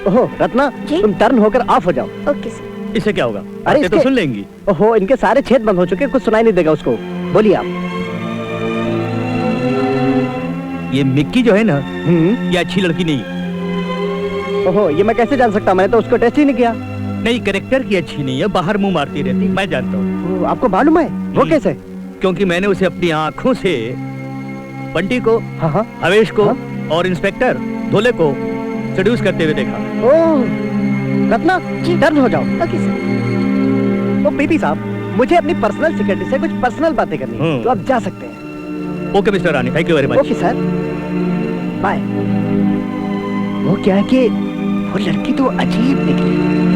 ओहो रत्ना, जी? तुम टर्न होकर ऑफ हो जाओ। Okay sir. इससे क्या होगा? अरे बातें तो सुन लेंगी। ओहो, इनके सारे छेद बंद हो चुके, कुछ सुनाई नहीं देगा उसको। बोलिए आप। ये मिक्की जो है ना, ये अच्छी लड़की नहीं। ओहो, ये मैं कैसे जान सकता? मैंने तो उसको टेस्ट ही नहीं किया। नहीं, कैरेक्टर की अच्छी नहीं है, बाहर मुंह मारती रहती, मैं जानता हूँ। आपको मालूम है? वो कैसे? क्योंकि मैंने उसे अपनी आंखों से बंटी को, हाँ, हवेश को और इंस्पेक्टर धोले को सेड्यूस करते हुए देखा। ओह, रत्ना जी टर्न हो जाओ। Okay sir. तो पीपी साहब, मुझे अपनी पर्सनल सेक्रेटरी से कुछ पर्सनल बातें करनी है, तो आप जा सकते हैं। Okay mister Rani, thank you very much. Okay sir, bye. वो क्या है कि वो लड़की तो अजीब निकली।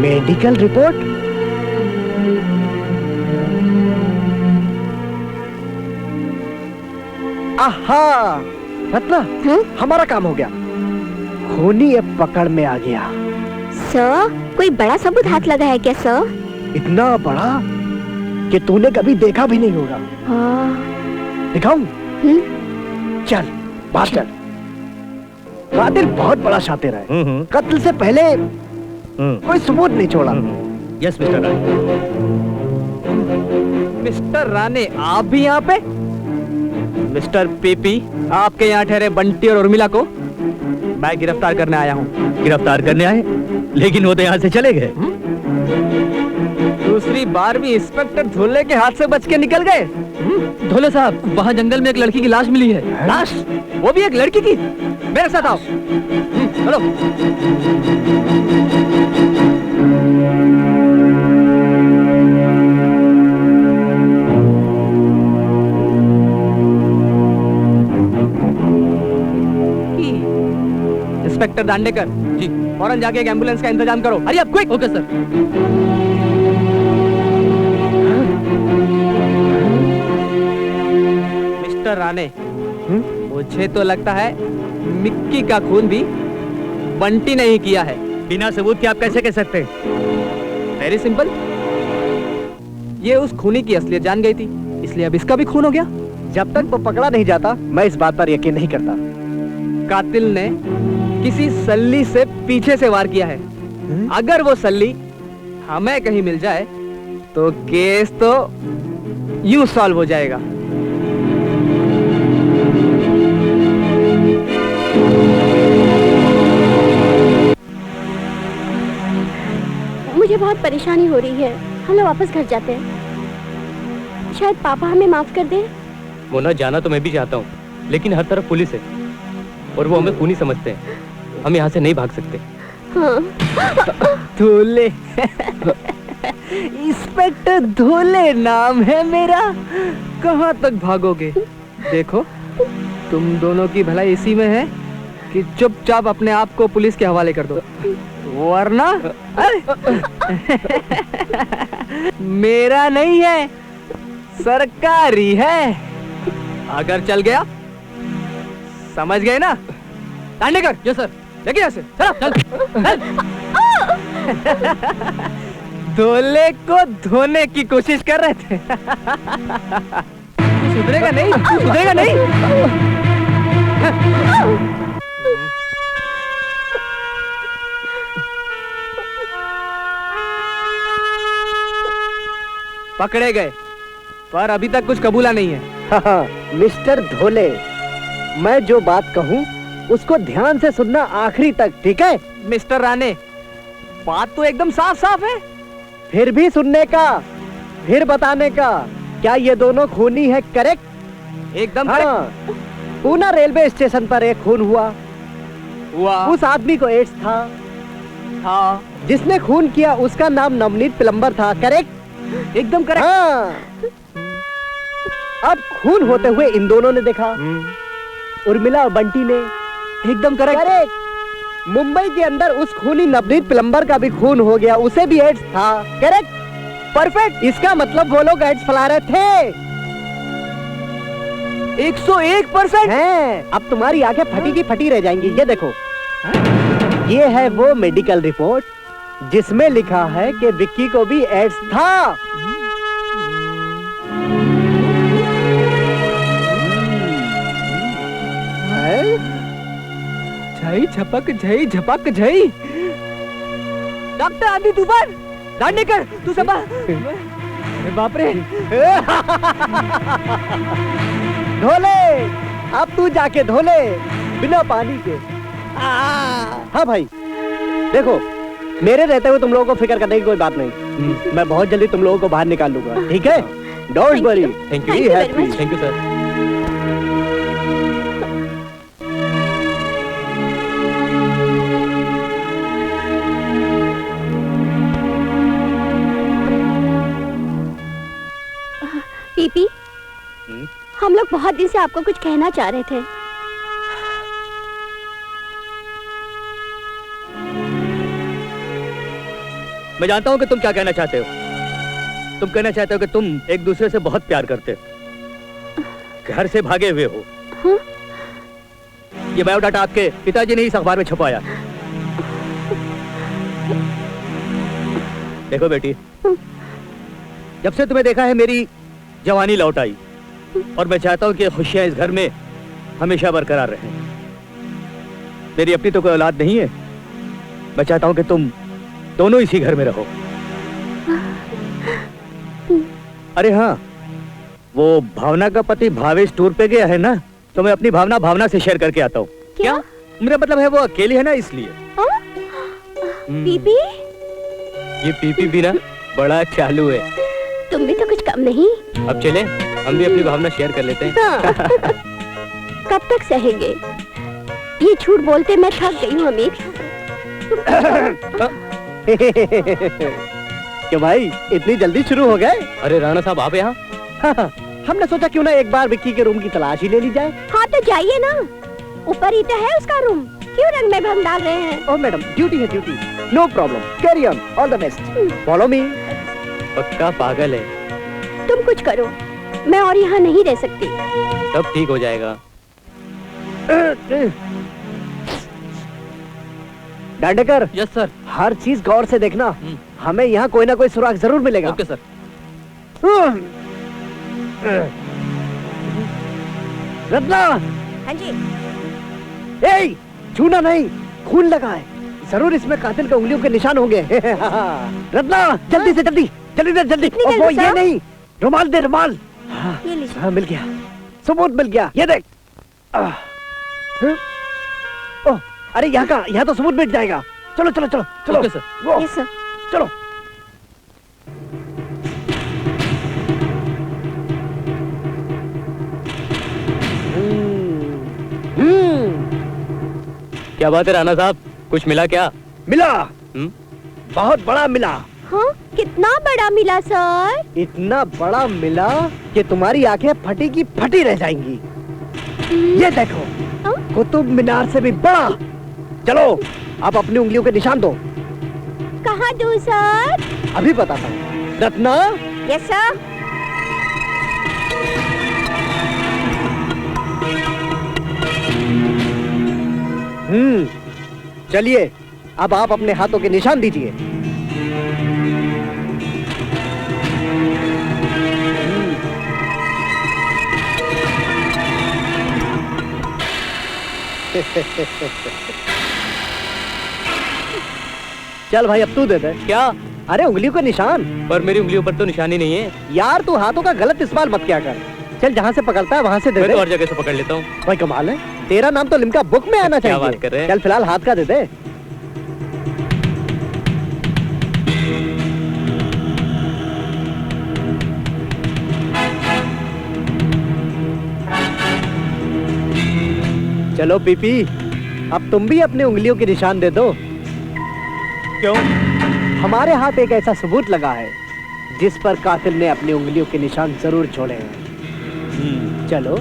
Medical report? आहा, रत्ना, हमारा काम हो गया। खूनी अब पकड़ में आ गया। सर, कोई बड़ा सबूत हाथ लगा है क्या सर? इतना बड़ा कि तूने कभी देखा भी नहीं होगा। दिखाऊं? चल, बाहर चल। कातिल बहुत बड़ा शातिर है। कत्ल से पहले कोई सबूत नहीं छोड़ा। Yes mister Rane. Mister Rane, आप भी यहाँ पे? मिस्टर पीपी, आपके यहाँ ठहरे बंटी और उर्मिला को मैं गिरफ्तार करने आया हूँ। गिरफ्तार करने आए, लेकिन वो तो यहाँ से चले गए। दूसरी बार भी इंस्पेक्टर धोले के हाथ से बच के निकल गए। धोले साहब, वहाँ जंगल में एक लड़की की लाश मिली है। लाश? वो भी एक लड़की की? मेरे साथ आओ। चलो। इंस्पेक्टर दांडेकर जी, फौरन जाके एक एम्बुलेंस का इंतजाम करो। अरे अब quick. Okay sir. Mister Rane, मुझे तो लगता है मिक्की का खून भी बंटी ने ही किया है। बिना सबूत के आप कैसे कह सकते हैं? वेरी सिंपल, ये उस खूनी की असलियत जान गई थी, इसलिए अब इसका भी खून हो गया। जब तक वो पकड़ा नहीं जाता मैं इस बात पर यकीन नहीं करता। कातिल ने किसी सल्ली से पीछे से वार किया है। अगर वो सल्ली हमें कहीं मिल जाए तो केस तो यूं सॉल्व हो जाएगा। मुझे बहुत परेशानी हो रही है, हम लोग वापस घर जाते हैं। शायद पापा हमें माफ कर दें। मोना, जाना तो मैं भी चाहता हूँ, लेकिन हर तरफ पुलिस है और वो हमें खूनी समझते हैं। हम यहाँ से नहीं भाग सकते। हाँ। धोले। इंस्पेक्टर धोले नाम है मेरा। कहाँ तक भागोगे? देखो, तुम दोनों की भलाई इसी में है कि चुपचाप अपने आप को पुलिस के हवाले कर दो, वरना मेरा नहीं है, सरकारी है। अगर चल गया, समझ गए ना? दांडेकर। Yes sir. लेके यहाँ से चल। धोले को धोने की कोशिश कर रहे थे। सुधरेगा नहीं, सुधरेगा नहीं। पकड़े गए, पर अभी तक कुछ कबूला नहीं है। हाँ, मिस्टर धोले, मैं जो बात कहूँ उसको ध्यान से सुनना आखिरी तक, ठीक है? मिस्टर राणे, बात तो एकदम साफ साफ है। फिर भी सुनने का, फिर बताने का। क्या ये दोनों खूनी है? करेक्ट? एकदम हाँ। पूना रेलवे स्टेशन पर एक खून हुआ। उस आदमी को एड्स था। जिसने खून किया उसका नाम नवनीत प्लम्बर था। करेक्ट? एकदम करेक्ट। हाँ। अब खून होते हुए इन दोनों ने देखा, उर्मिला और बंटी ने। एकदम करेक्ट। मुंबई के अंदर उस खूनी नवनीत प्लम्बर का भी खून हो गया, उसे भी एड्स था। करेक्ट? परफेक्ट। इसका मतलब वो लोग एड्स फैला रहे थे। 101% हैं। अब तुम्हारी आंखें फटी की फटी रह जाएंगी। ये देखो, ये है वो मेडिकल रिपोर्ट जिसमें लिखा है कि विक्की को भी एड्स था। झई झपक झई झपक झई। डॉक्टर आंधी तूफान, दांडेकर तू संभाल। बाप रे। धोले, अब तू जाके धोले बिना पानी के। हाँ भाई, देखो, मेरे रहते हुए तुम लोगों को फिक्र करने की कोई बात नहीं। मैं बहुत जल्दी तुम लोगों को बाहर निकाल लूंगा, ठीक है? Don't worry. Thank you. Thank you sir. PP, हम लोग बहुत दिन से आपको कुछ कहना चाह रहे थे। मैं जानता हूं कि तुम क्या कहना चाहते हो। तुम कहना चाहते हो कि तुम एक दूसरे से बहुत प्यार करते हो, घर से भागे हुए हो। हाँ? ये बायोडाटा आपके पिताजी ने इस अखबार में छपाया। देखो बेटी, जब से तुम्हें देखा है मेरी जवानी लौट आई, और मैं चाहता हूं कि खुशियां इस घर में हमेशा बरकरार रहें। मेरी अपनी तो कोई औलाद नहीं है। मैं चाहता हूं कि तुम दोनों इसी घर में रहो। अरे हाँ, वो भावना का पति भावेश टूर पे गया है ना, तो मैं अपनी भावना भावना से शेयर करके आता हूँ। क्या? मेरा मतलब है वो अकेली है ना, इसलिए। पीपी, ये पीपी भी ना बड़ा चालू है। तुम भी तो कुछ कम नहीं। अब चले, हम भी अपनी भावना शेयर कर लेते हैं। हाँ। कब तक सहेंगे? ये झूठ बोलते मैं थक गई हूँ अमीर। क्यों भाई, इतनी जल्दी शुरू हो गए? अरे राणा साहब आप यहाँ? हमने सोचा क्यों ना एक बार विक्की के रूम की तलाश ही ले ली जाए। हाँ तो जाइए ना, ऊपर ही तो है उसका रूम, क्यों रंग में भंग डाल रहे हैं? ओह मैडम, ड्यूटी है duty, no problem, carry on, all the best, follow me. पक्का पागल है। तुम कुछ करो, मैं और यहाँ नहीं रह सकती। सब ठीक हो जाएगा। Dandekar, yes sir. हर चीज गौर से देखना, हमें यहाँ कोई ना कोई सुराग जरूर मिलेगा। Okay sir. रत्ना, हाँ जी। ए, छूना नहीं, खून लगा है, जरूर इसमें कातिल के उंगलियों के निशान होंगे। रत्ना, जल्दी से जल्दी, जल्दी से जल्दी। निकल वो दो, ये सर। नहीं, रुमाल दे, रुमाल। ये लीजिए। हाँ, मिल गया, सबूत मिल गया, ये देख। ओह, अरे यहाँ तो सबूत मिट जाएगा। चलो चलो चलो चलो। Okay sir. वो, यस सर। चलो। क्या बात है राणा साहब, कुछ मिला क्या? मिला, हम्म? बहुत बड़ा मिला। हाँ, कितना बड़ा मिला सर? इतना बड़ा मिला कि तुम्हारी आंखें फटी की फटी रह जाएंगी। ये देखो, हाँ? कुतुब मीनार से भी बड़ा। चलो, आप अपनी उंगलियों के निशान दो। कहाँ दूँ सर? अभी बताता हूँ। Ratna, yes sir. चलिए, अब आप अपने हाथों के निशान दीजिए। चल भाई, अब तू दे दे। क्या? अरे उंगलियों का निशान। पर मेरी उंगलियों पर तो निशानी नहीं है। यार, तू हाथों का गलत इस्तेमाल मत किया कर। चल, जहाँ से पकड़ता है वहाँ से दे मैं दे। तो हर जगह से पकड़ लेता हूँ। भाई कमाल है, तेरा नाम तो लिम्का बुक में आना क्या चाहिए। बात कर रहे हैं? चल फिलहाल हाथ का दे दे। चलो पीपी, अब तुम भी अपने उंगलियों के निशान दे दो। क्यों? हमारे हाथ एक ऐसा सबूत लगा है जिस पर कातिल ने अपनी उंगलियों के निशान जरूर छोड़े हैं। चलो।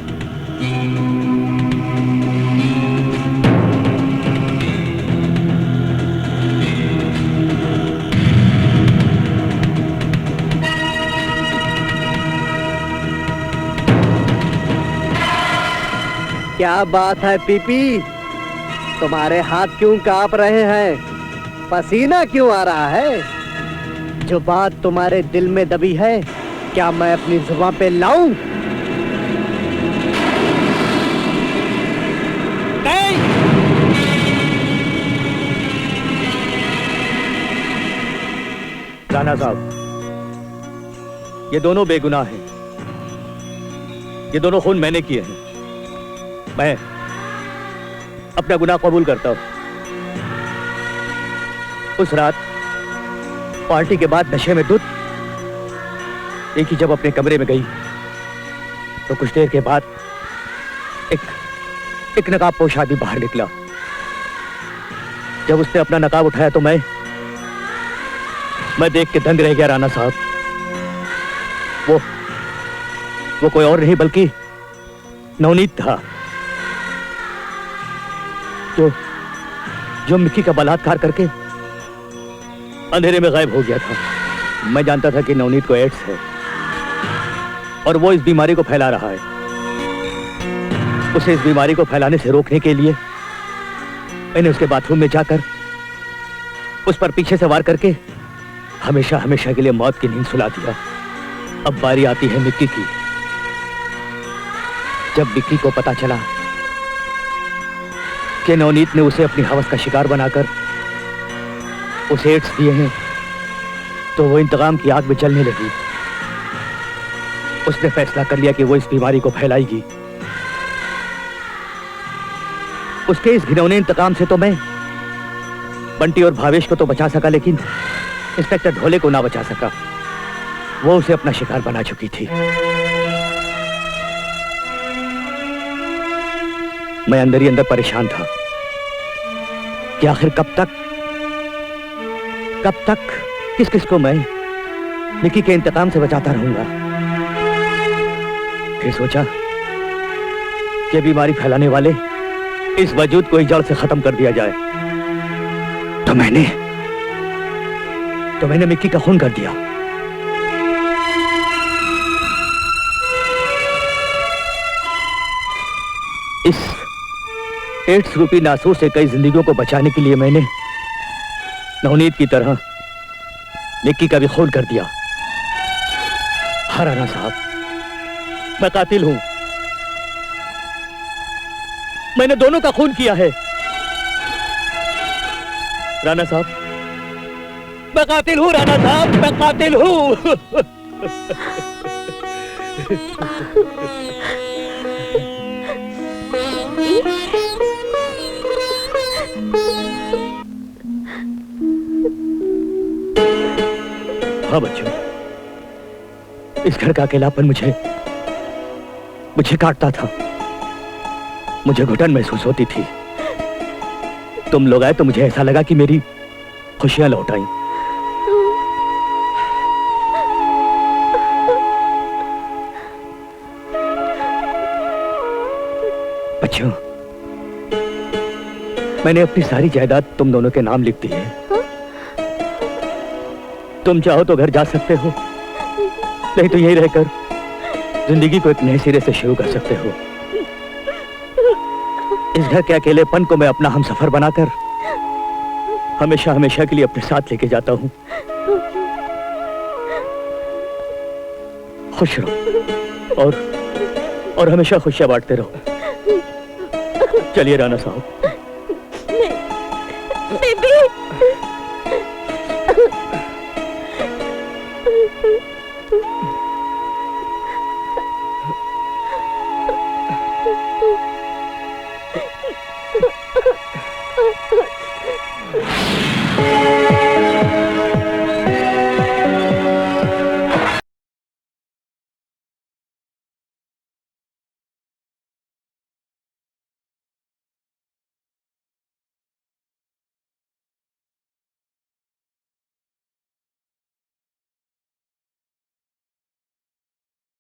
क्या बात है पीपी, तुम्हारे हाथ क्यों कांप रहे हैं? पसीना क्यों आ रहा है? जो बात तुम्हारे दिल में दबी है, क्या मैं अपनी जुबान पे लाऊं? राणा साहब, ये दोनों बेगुनाह हैं। ये दोनों खून मैंने किए हैं। मैं अपना गुनाह कबूल करता हूं। उस रात पार्टी के बाद नशे में धुत एक ही जब अपने कमरे में गई तो कुछ देर के बाद एक नकाबपोश आदमी बाहर निकला। जब उसने अपना नकाब उठाया तो मैं देख के दंग रह गया राणा साहब। वो कोई और नहीं बल्कि नवनीत था, जो मिक्की का बलात्कार करके अंधेरे में गायब हो गया था। मैं जानता था कि नवनीत को एड्स है और वो इस बीमारी को फैला रहा है। उसे इस बीमारी को फैलाने से रोकने के लिए मैंने उसके बाथरूम में जाकर उस पर पीछे से वार करके हमेशा हमेशा के लिए मौत की नींद सुला दिया। अब बारी आती है मिक्की की। जब मिक्की को पता चला कि नवनीत ने उसे अपनी हवस का शिकार बनाकर उसे एड्स दिए हैं तो वो इंतकाम की आग में जलने लगी। उसने फैसला कर लिया कि वो इस बीमारी को फैलाएगी। उसके इस घिनौने इंतकाम से तो मैं बंटी और भावेश को तो बचा सका, लेकिन इंस्पेक्टर ढोले को ना बचा सका। वो उसे अपना शिकार बना चुकी थी। मैं अंदर ही अंदर परेशान था कि आखिर कब तक किस किस को मैं निकी के इंतकाम से बचाता रहूंगा। फिर सोचा कि बीमारी फैलाने वाले इस वजूद को ही जड़ से खत्म कर दिया जाए। तो मैंने मिक्की का खून कर दिया। इस एड्स रूपी नासूर से कई जिंदगियों को बचाने के लिए मैंने नवनीत की तरह निक्की का भी खून कर दिया। हाँ राणा साहब, मैं कातिल हूं। मैंने दोनों का खून किया है। राणा साहब, मैं कातिल हूं। राणा साहब, मैं कातिल हूं। हाँ बच्चों, इस घर का अकेलापन मुझे काटता था। मुझे घुटन महसूस होती थी। तुम लोग आए तो मुझे ऐसा लगा कि मेरी खुशियां लौट आई। बच्चों, मैंने अपनी सारी जायदाद तुम दोनों के नाम लिख दी है। तुम चाहो तो घर जा सकते हो, नहीं तो यहीं रहकर जिंदगी को एक नए सिरे से शुरू कर सकते हो। इस घर के अकेलेपन को मैं अपना हमसफर बनाकर हमेशा हमेशा के लिए अपने साथ लेके जाता हूं। खुश रहो और हमेशा खुशियां बांटते रहो। चलिए राणा साहब।